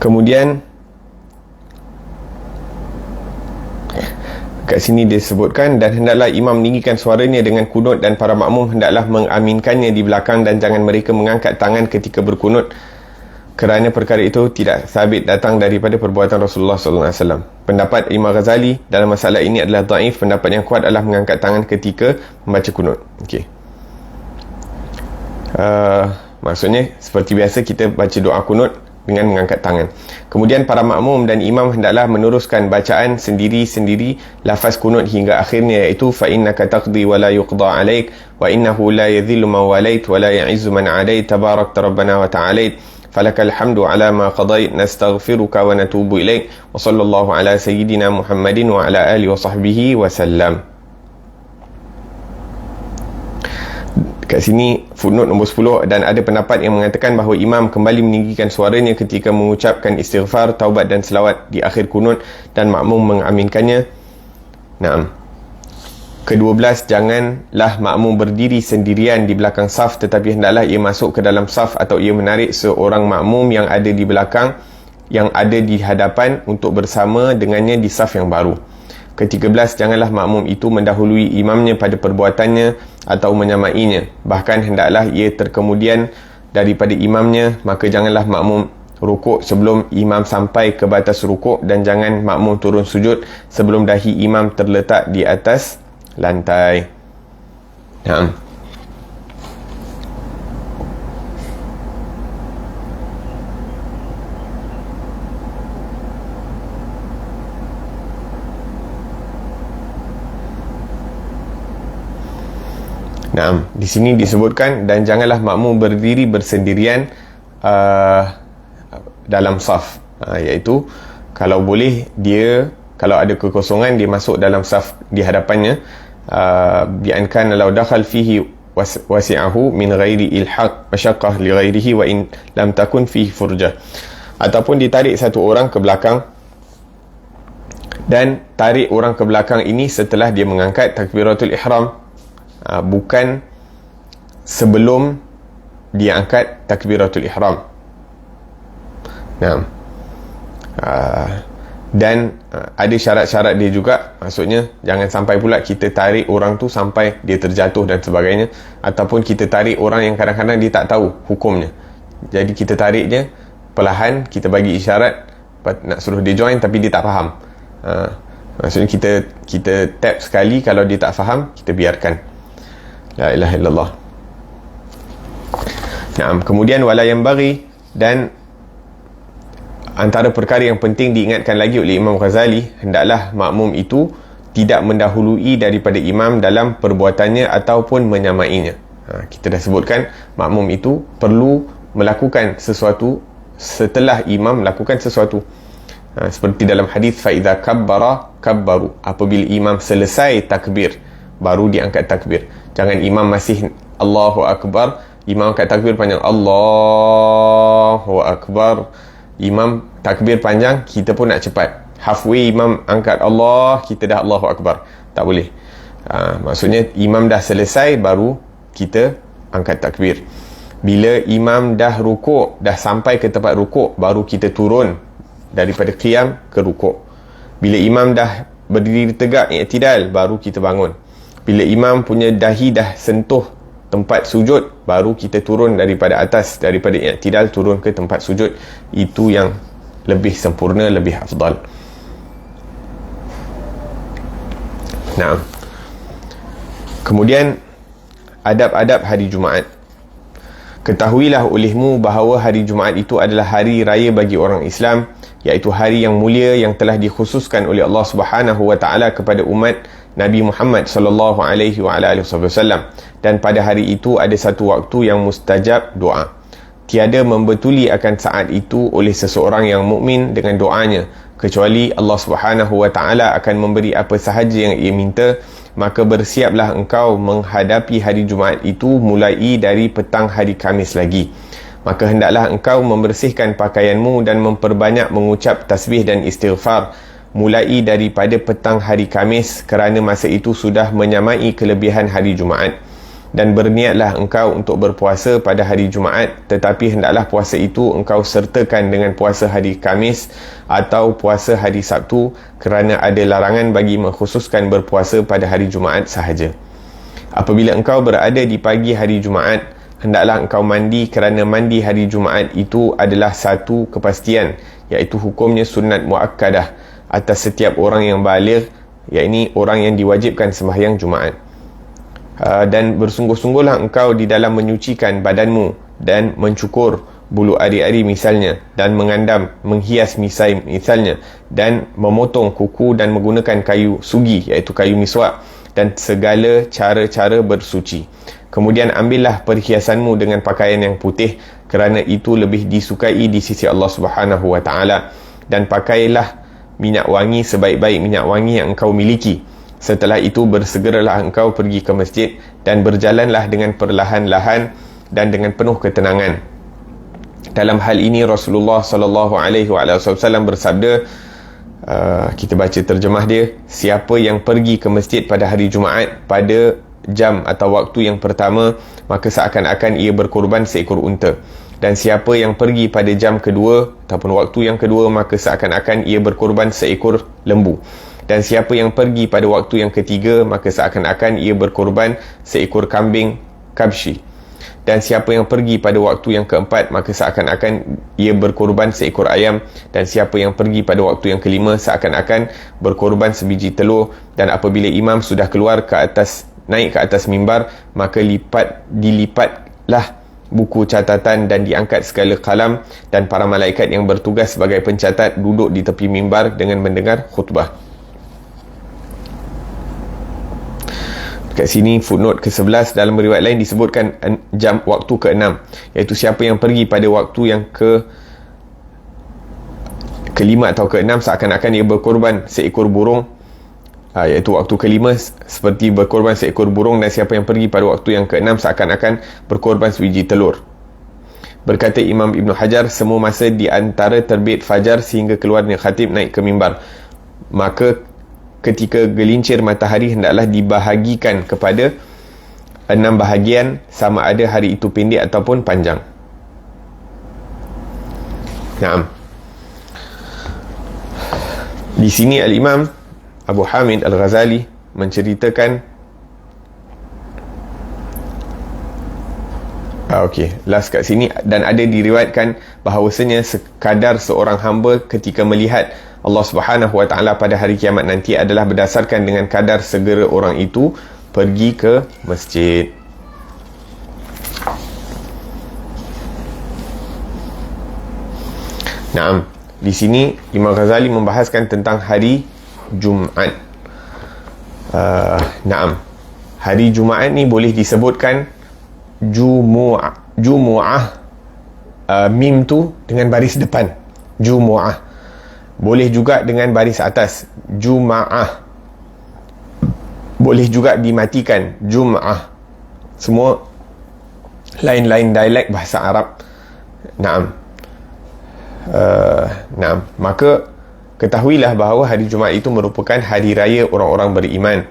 Kemudian kat sini dia sebutkan, dan hendaklah imam meninggikan suaranya dengan kunut dan para makmum hendaklah mengaminkannya di belakang, dan jangan mereka mengangkat tangan ketika berkunut, kerana perkara itu tidak sabit datang daripada perbuatan Rasulullah SAW. Pendapat Imam Ghazali dalam masalah ini adalah dhaif. Pendapat yang kuat adalah mengangkat tangan ketika membaca kunut. Okey. Maksudnya seperti biasa kita baca doa kunut dengan mengangkat tangan. Kemudian para makmum dan imam hendaklah meneruskan bacaan sendiri-sendiri lafaz kunut hingga akhirnya, iaitu fa innaka taqdi wa la yuqda alaik wa innahu la yadhillu man walait wa la ya'izzu man adait tabarakta rabbana wa ta'alait falakal hamdu ala ma qadait nastaghfiruka wa natubu ilaik wa sallallahu ala sayyidina Muhammadin wa ala alihi wa sahbihi wa sallam. Kat sini footnote nombor 10, dan ada pendapat yang mengatakan bahawa imam kembali meninggikan suaranya ketika mengucapkan istighfar, taubat dan selawat di akhir kunut, dan makmum mengaminkannya. Naam. Ke-12, janganlah makmum berdiri sendirian di belakang saf, tetapi hendaklah ia masuk ke dalam saf atau ia menarik seorang makmum yang ada di belakang, yang ada di hadapan untuk bersama dengannya di saf yang baru. Ke-13, janganlah makmum itu mendahului imamnya pada perbuatannya atau menyamainya. Bahkan hendaklah ia terkemudian daripada imamnya, maka janganlah makmum rukuk sebelum imam sampai ke batas rukuk, dan jangan makmum turun sujud sebelum dahi imam terletak di atas lantai. Di sini disebutkan, dan janganlah makmum berdiri bersendirian dalam saf, iaitu kalau boleh dia, kalau ada kekosongan, dia masuk dalam saf di hadapannya, bi'ankan law dakhal fihi wasi'ahu min ghairi ilhaq masyaqqah li ghairihi wa in lam takun fihi furjah. Ataupun ditarik satu orang ke belakang, dan tarik orang ke belakang ini setelah dia mengangkat takbiratul ihram, bukan sebelum dia angkat takbiratul ihram. Dan ada syarat-syarat dia juga, maksudnya jangan sampai pula kita tarik orang tu sampai dia terjatuh dan sebagainya, ataupun kita tarik orang yang kadang-kadang dia tak tahu hukumnya, jadi kita tarik dia perlahan, kita bagi isyarat nak suruh dia join tapi dia tak faham. Maksudnya kita tap sekali, kalau dia tak faham kita biarkan. La ilaha illallah. Kemudian wala yang bagi, dan antara perkara yang penting diingatkan lagi oleh Imam Ghazali, hendaklah makmum itu tidak mendahului daripada imam dalam perbuatannya ataupun menyamainya. Kita dah sebutkan, makmum itu perlu melakukan sesuatu setelah imam melakukan sesuatu. Seperti dalam hadis, fa'idha kabbara kabbaru, apabila imam selesai takbir baru diangkat takbir. Jangan imam masih Allahu Akbar, imam angkat takbir panjang, Allahu Akbar, imam takbir panjang, kita pun nak cepat, halfway imam angkat Allah, kita dah Allahu Akbar. Tak boleh. Maksudnya imam dah selesai baru kita angkat takbir. Bila imam dah rukuk, dah sampai ke tempat rukuk, baru kita turun daripada qiyam ke rukuk. Bila imam dah berdiri tegak i'tidal, baru kita bangun. Bila imam punya dahi dah sentuh tempat sujud, baru kita turun daripada atas, daripada i'tidal turun ke tempat sujud. Itu yang lebih sempurna, lebih afdal. Kemudian adab-adab hari Jumaat. Ketahuilah olehmu bahawa hari Jumaat itu adalah hari raya bagi orang Islam, iaitu hari yang mulia yang telah dikhususkan oleh Allah Subhanahu wa taala kepada umat Nabi Muhammad sallallahu alaihi wasallam. Dan pada hari itu ada satu waktu yang mustajab doa. Tiada membetuli akan saat itu oleh seseorang yang mukmin dengan doanya, kecuali Allah Subhanahu wa taala akan memberi apa sahaja yang ia minta. Maka bersiaplah engkau menghadapi hari Jumaat itu mulai dari petang hari Khamis lagi. Maka hendaklah engkau membersihkan pakaianmu dan memperbanyak mengucap tasbih dan istighfar mulai daripada petang hari Khamis, kerana masa itu sudah menyamai kelebihan hari Jumaat. Dan berniatlah engkau untuk berpuasa pada hari Jumaat, tetapi hendaklah puasa itu engkau sertakan dengan puasa hari Khamis atau puasa hari Sabtu, kerana ada larangan bagi mengkhususkan berpuasa pada hari Jumaat sahaja. Apabila engkau berada di pagi hari Jumaat, hendaklah engkau mandi, kerana mandi hari Jumaat itu adalah satu kepastian, iaitu hukumnya sunat muakkadah atas setiap orang yang baligh, iaitu orang yang diwajibkan sembahyang Jumaat. Dan bersungguh-sungguhlah engkau di dalam menyucikan badanmu dan mencukur bulu ari-ari misalnya, dan mengandam, menghias misai misalnya, dan memotong kuku dan menggunakan kayu sugi, iaitu kayu miswak, dan segala cara-cara bersuci. Kemudian ambillah perhiasanmu dengan pakaian yang putih, kerana itu lebih disukai di sisi Allah Subhanahu wa taala, dan pakailah minyak wangi sebaik-baik minyak wangi yang engkau miliki. Setelah itu bersegeralah engkau pergi ke masjid, dan berjalanlah dengan perlahan-lahan dan dengan penuh ketenangan. Dalam hal ini Rasulullah sallallahu alaihi wasallam bersabda, Kita baca terjemah dia. Siapa yang pergi ke masjid pada hari Jumaat pada jam atau waktu yang pertama, maka seakan-akan ia berkorban seekor unta. Dan siapa yang pergi pada jam kedua ataupun waktu yang kedua, maka seakan-akan ia berkorban seekor lembu. Dan siapa yang pergi pada waktu yang ketiga, maka seakan-akan ia berkorban seekor kambing kabsyi. Dan siapa yang pergi pada waktu yang keempat, maka seakan-akan ia berkorban seekor ayam. Dan siapa yang pergi pada waktu yang kelima, seakan-akan berkorban sebiji telur. Dan apabila imam sudah keluar ke atas, naik ke atas mimbar, maka dilipatlah buku catatan dan diangkat segala kalam, dan para malaikat yang bertugas sebagai pencatat duduk di tepi mimbar dengan mendengar khutbah. Kat sini footnote ke-11, dalam riwayat lain disebutkan jam waktu ke-6, iaitu siapa yang pergi pada waktu yang ke-5 atau ke-6, seakan-akan ia berkorban seekor burung, iaitu waktu ke-5 seperti berkorban seekor burung. Dan siapa yang pergi pada waktu yang ke-6, seakan-akan berkorban sebiji telur. Berkata Imam Ibn Hajar, semua masa di antara terbit fajar sehingga keluarnya khatib naik ke mimbar, maka ketika gelincir matahari hendaklah dibahagikan kepada 6 bahagian, sama ada hari itu pendek ataupun panjang. Naam. Di sini Al-Imam Abu Hamid Al-Ghazali menceritakan last kat sini, dan ada diriwayatkan bahawasanya sekadar seorang hamba ketika melihat Allah Subhanahu Wa Taala pada hari kiamat nanti adalah berdasarkan dengan kadar segera orang itu pergi ke masjid. Naam. Di sini Imam Ghazali membahaskan tentang hari Jumaat. Naam. Hari Jumaat ni boleh disebutkan Jumu'ah. Mim tu dengan baris depan, Jumu'ah. Boleh juga dengan baris atas, Juma'ah. Boleh juga dimatikan, Jum'ah. Semua lain-lain dialek bahasa Arab. Naam. Naam. Maka ketahuilah bahawa hari Jumaat itu merupakan hari raya orang-orang beriman.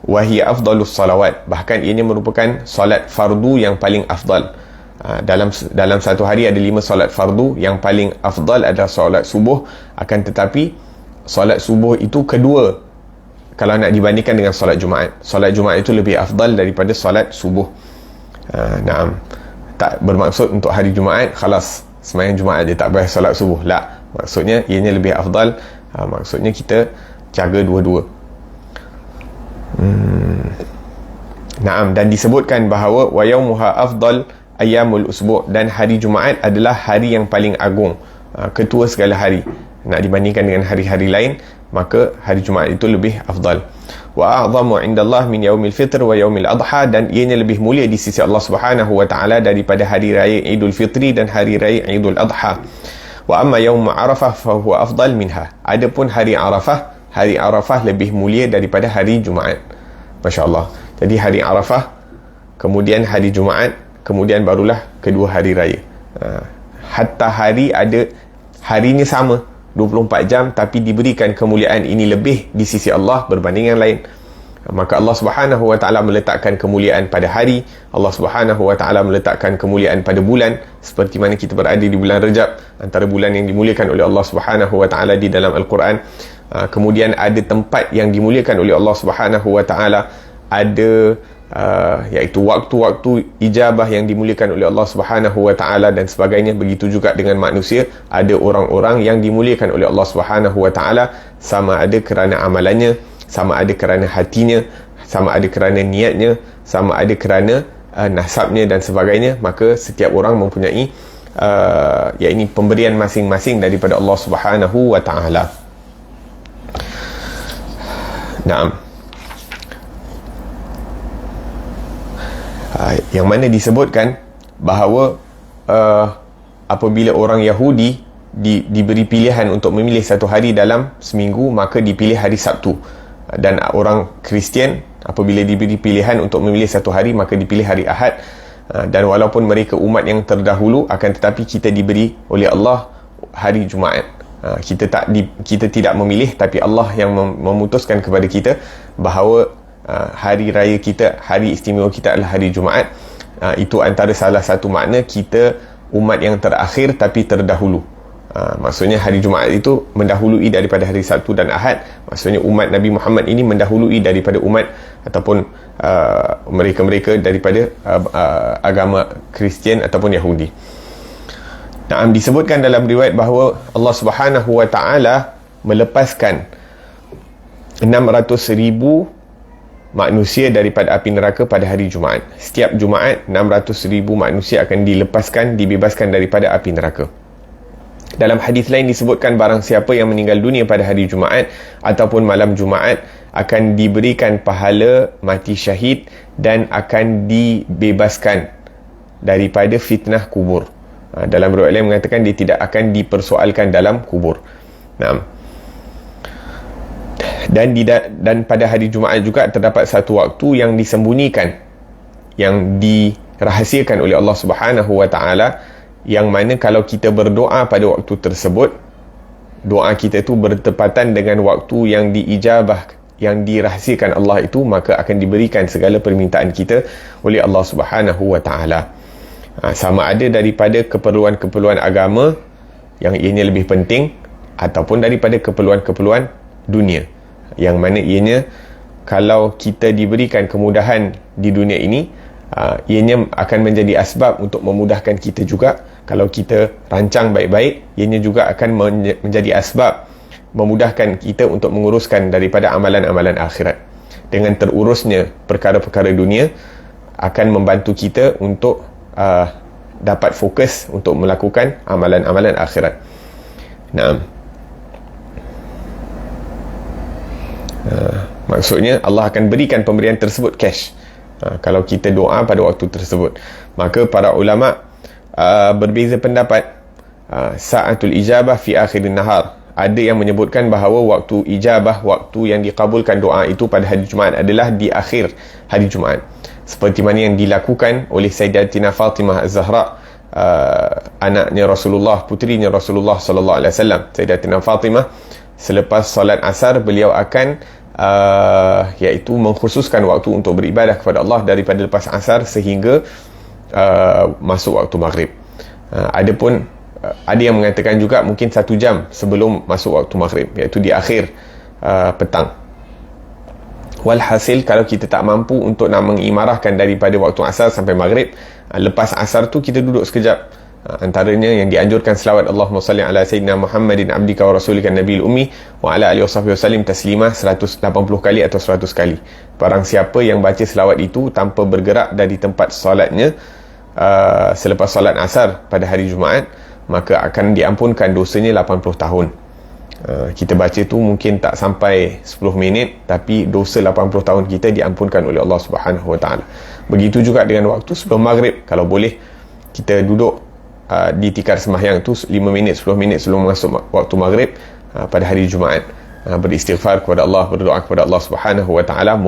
Wahiya afdalus salawat. Bahkan ianya merupakan solat fardu yang paling afdal. Dalam satu hari ada 5 solat fardu. Yang paling afdal adalah solat subuh. Akan tetapi solat subuh itu kedua kalau nak dibandingkan dengan solat Jumaat. Solat Jumaat itu lebih afdal daripada solat subuh. Naam. Tak bermaksud untuk hari Jumaat khalas sembahyang Jumaat dia tak payah solat subuh. La, maksudnya ianya lebih afdal. Maksudnya kita jaga dua-dua. Naam. Dan disebutkan bahawa wa yaumuha afdal ayyamul usbu', dan hari Jumaat adalah hari yang paling agung, ketua segala hari. Nak dibandingkan dengan hari-hari lain, maka hari Jumaat itu lebih afdal. Wa a'zamu 'indallah min yaumil fitr wa yaumil adha, dan ianya lebih mulia di sisi Allah Subhanahu wa taala daripada hari raya Idul Fitri dan hari raya Idul Adha. Wa amma yaum Arafah fa huwa afdal minha. Adapun hari Arafah lebih mulia daripada hari Jumaat. Masya-Allah. Jadi hari Arafah, kemudian hari Jumaat, kemudian barulah kedua hari raya. Hatta harinya sama 24 jam, tapi diberikan kemuliaan ini lebih di sisi Allah berbanding yang lain. Maka Allah Subhanahu wa taala meletakkan kemuliaan pada hari, Allah Subhanahu wa taala meletakkan kemuliaan pada bulan, seperti mana kita berada di bulan Rajab, antara bulan yang dimuliakan oleh Allah Subhanahu wa taala di dalam Al-Quran. Kemudian ada tempat yang dimuliakan oleh Allah Subhanahu wa taala, ada iaitu waktu-waktu ijabah yang dimuliakan oleh Allah Subhanahu wa taala dan sebagainya. Begitu juga dengan manusia, ada orang-orang yang dimuliakan oleh Allah Subhanahu wa taala, sama ada kerana amalannya, sama ada kerana hatinya, sama ada kerana niatnya, sama ada kerana nasabnya dan sebagainya. Maka setiap orang mempunyai yakni pemberian masing-masing daripada Allah Subhanahu wa taala. Naam. Yang mana disebutkan bahawa apabila orang Yahudi diberi pilihan untuk memilih satu hari dalam seminggu, maka dipilih hari Sabtu. Dan orang Kristian apabila diberi pilihan untuk memilih satu hari, maka dipilih hari Ahad. Dan walaupun mereka umat yang terdahulu, akan tetapi kita diberi oleh Allah hari Jumaat. Kita tidak memilih, tapi Allah yang memutuskan kepada kita bahawa hari raya kita, hari istimewa kita adalah hari Jumaat. Itu antara salah satu makna kita umat yang terakhir tapi terdahulu. Maksudnya hari Jumaat itu mendahului daripada hari Sabtu dan Ahad. Maksudnya umat Nabi Muhammad ini mendahului daripada umat ataupun mereka-mereka daripada agama Kristian ataupun Yahudi. Disebutkan dalam riwayat bahawa Allah Subhanahu wa taala melepaskan 600,000 manusia daripada api neraka pada hari Jumaat. Setiap Jumaat 600,000 manusia akan dilepaskan, dibebaskan daripada api neraka. Dalam hadis lain disebutkan barang siapa yang meninggal dunia pada hari Jumaat ataupun malam Jumaat akan diberikan pahala mati syahid dan akan dibebaskan daripada fitnah kubur. Dalam riwayat lain mengatakan dia tidak akan dipersoalkan dalam kubur. Dan pada hari Jumaat juga terdapat satu waktu yang disembunyikan, yang dirahasiakan oleh Allah Subhanahu wa taala, yang mana kalau kita berdoa pada waktu tersebut, doa kita itu bertepatan dengan waktu yang diijabah, yang dirahasiakan Allah itu, maka akan diberikan segala permintaan kita oleh Allah Subhanahu wa taala. Sama ada daripada keperluan-keperluan agama yang ianya lebih penting ataupun daripada keperluan-keperluan dunia, yang mana ianya kalau kita diberikan kemudahan di dunia ini, ianya akan menjadi asbab untuk memudahkan kita juga. Kalau kita rancang baik-baik, ianya juga akan menjadi asbab memudahkan kita untuk menguruskan daripada amalan-amalan akhirat. Dengan terurusnya perkara-perkara dunia akan membantu kita untuk dapat fokus untuk melakukan amalan-amalan akhirat. Maksudnya Allah akan berikan pemberian tersebut cash kalau kita doa pada waktu tersebut. Maka para ulama berbeza pendapat. Sa'atul ijabah fi akhirin nahar, ada yang menyebutkan bahawa waktu ijabah, waktu yang dikabulkan doa itu pada hari Jumaat adalah di akhir hari Jumaat, seperti mana yang dilakukan oleh Sayyidatina Fatimah Az-Zahra, anaknya Rasulullah, putrinya Rasulullah sallallahu alaihi wasallam. Sayyidatina Fatimah selepas solat asar beliau akan iaitu mengkhususkan waktu untuk beribadah kepada Allah daripada lepas asar sehingga masuk waktu maghrib. Adapun ada yang mengatakan juga mungkin 1 jam sebelum masuk waktu maghrib, iaitu di akhir petang. Walhasil, kalau kita tak mampu untuk nak mengimarahkan daripada waktu asar sampai maghrib, lepas asar tu kita duduk sekejap. Antaranya yang dianjurkan selawat Allahumma salli ala sayyidina Muhammadin abdika wa rasulika nabiyil ummi wa ala alihi wasahbihi wasallim taslimah 180 kali atau 100 kali. Barang siapa yang baca selawat itu tanpa bergerak dari tempat solatnya selepas solat asar pada hari Jumaat, maka akan diampunkan dosanya 80 tahun. Kita baca tu mungkin tak sampai 10 minit, tapi dosa 80 tahun kita diampunkan oleh Allah Subhanahu wa taala. Begitu juga dengan waktu sebelum maghrib, kalau boleh kita duduk di tikar sembahyang tu 5 minit 10 minit sebelum masuk waktu maghrib pada hari Jumaat, beristighfar kepada Allah, berdoa kepada Allah Subhanahu wa taala.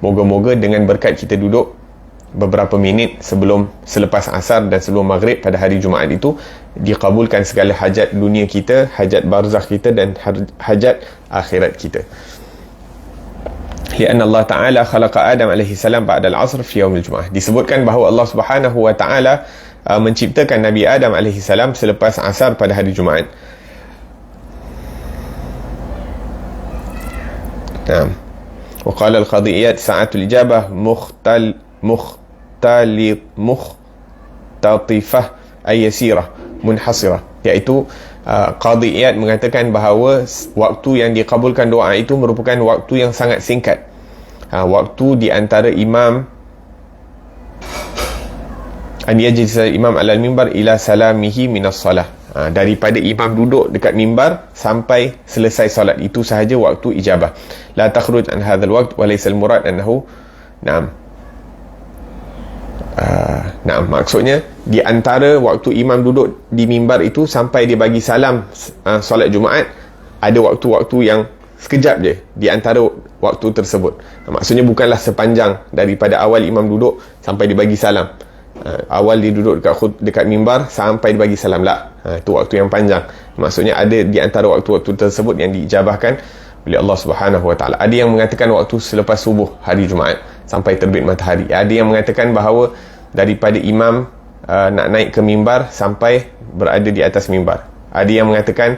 Moga-moga dengan berkat kita duduk beberapa minit selepas asar dan sebelum maghrib pada hari Jumaat itu, dikabulkan segala hajat dunia kita, hajat barzakh kita dan hajat akhirat kita. Lianna Allah Ta'ala khalaqa Adam alaihi salam ba'da al-'asr fi yaumil Jum'ah. Disebutkan bahawa Allah Subhanahu wa taala menciptakan Nabi Adam alaihi salam selepas asar pada hari Jumaat. Wa qala al-Qadhi Iyad sa'atul ijabah mukhtatifah ay yasirah munhasirah, iaitu Qadhi Iyad mengatakan bahawa waktu yang dikabulkan doa itu merupakan waktu yang sangat singkat. Waktu di antara imam an yajlisa imam alal mimbar ila salamihi minas salah, daripada imam duduk dekat mimbar sampai selesai solat, itu sahaja waktu ijabah. La takhruj an hadzal waqt wa laysa al murad annahu maksudnya di antara waktu imam duduk di mimbar itu sampai dia bagi salam solat Jumaat, ada waktu-waktu yang sekejap je di antara waktu tersebut. Maksudnya bukanlah sepanjang daripada awal imam duduk sampai dia bagi salam. Awal dia duduk dekat mimbar sampai dia bagi salam lah. Itu waktu yang panjang. Maksudnya ada di antara waktu-waktu tersebut yang diijabahkan oleh Allah Subhanahu Wa Taala. Ada yang mengatakan waktu selepas subuh hari Jumaat sampai terbit matahari. Ada yang mengatakan bahawa daripada imam nak naik ke mimbar sampai berada di atas mimbar. Ada yang mengatakan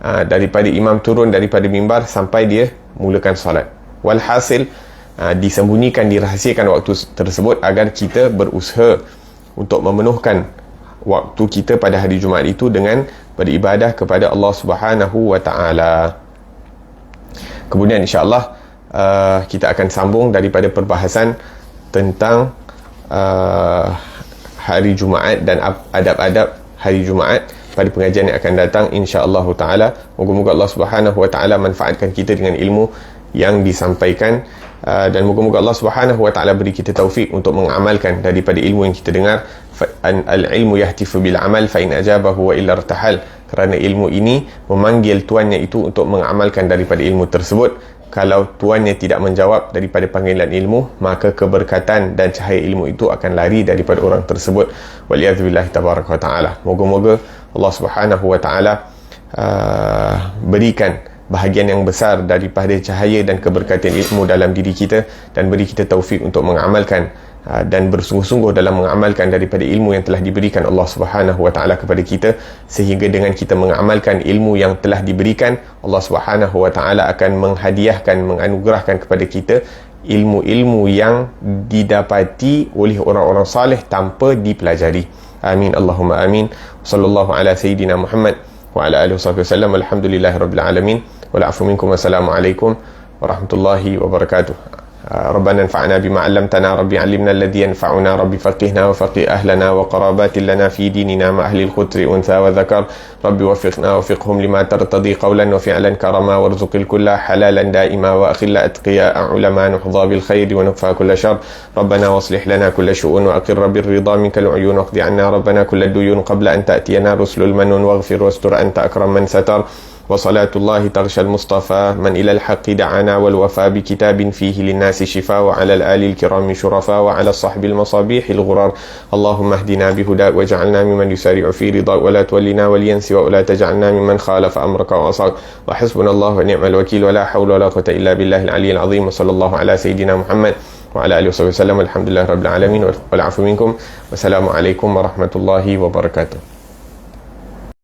daripada imam turun daripada mimbar sampai dia mulakan solat. Walhasil disembunyikan, dirahsiakan waktu tersebut agar kita berusaha untuk memenuhkan waktu kita pada hari Jumaat itu dengan beribadah kepada Allah Subhanahu Wa Taala. Kemudian insya-Allah kita akan sambung daripada perbahasan tentang hari Jumaat dan adab-adab hari Jumaat pada pengajian yang akan datang insya-Allah taala. Moga-moga Allah Subhanahu Wa Taala manfaatkan kita dengan ilmu yang disampaikan, dan moga-moga Allah Subhanahu Wa Taala beri kita taufik untuk mengamalkan daripada ilmu yang kita dengar. Al-ilmu yahtifu bil amal fa in ajabahu wa illa irtahal. Kerana ilmu ini memanggil tuannya itu untuk mengamalkan daripada ilmu tersebut. Kalau tuannya tidak menjawab daripada panggilan ilmu, maka keberkatan dan cahaya ilmu itu akan lari daripada orang tersebut. Waliyadzubillahi tabaraka wa ta'ala. Moga-moga Allah Subhanahu Wa Ta'ala berikan bahagian yang besar daripada cahaya dan keberkatan ilmu dalam diri kita, dan beri kita taufik untuk mengamalkan dan bersungguh-sungguh dalam mengamalkan daripada ilmu yang telah diberikan Allah Subhanahu Wa Taala kepada kita, sehingga dengan kita mengamalkan ilmu yang telah diberikan, Allah Subhanahu Wa Taala akan menghadiahkan, menganugerahkan kepada kita ilmu-ilmu yang didapati oleh orang-orang saleh tanpa dipelajari. Amin Allahumma amin. Sallallahu ala sayyidina Muhammad wa ala alihi wasallam. Alhamdulillahirabbil alamin. Wal afu minkum. Wassalamualaikum warahmatullahi wabarakatuh. ربنا انفعنا بما علمتنا ربي علمنا الذي ينفعنا ربي فقهنا وفقه أهلنا وقرابات لنا في ديننا مع أهل الخطر أنثى وذكر ربي وفقنا وفقهم لما ترتضي قولا وفعلا كرما وارزق الكل حلالا دائما وأخل أتقياء علماء نحظى بالخير ونكفى كل شر ربنا واصلح لنا كل شؤون وأقر بالرضا منك العيون واقض عنا ربنا كل الديون قبل أن تأتينا رسل المنون واغفر واستر أنت أكرم من ستر وصلاة الله تغشى المصطفى من إلى الحق دعانا والوفاء بكتاب فيه للناس شفاء وعلى الآل الكرام شرفاء وعلى الصحب المصابيح الغرار اللهم اهدنا بهداك واجعلنا ممن يسارع في رضاك ولا تولنا وليا سواك ولا تجعلنا ممن خالف أمرك وعصاك وحسبنا الله ونعم الوكيل ولا حول ولا قوة إلا بالله العلي العظيم وصلى الله على سيدنا محمد وعلى آله وصحبه وسلم. الحمد لله رب العالمين والعفو منكم والسلام عليكم ورحمة الله وبركاته.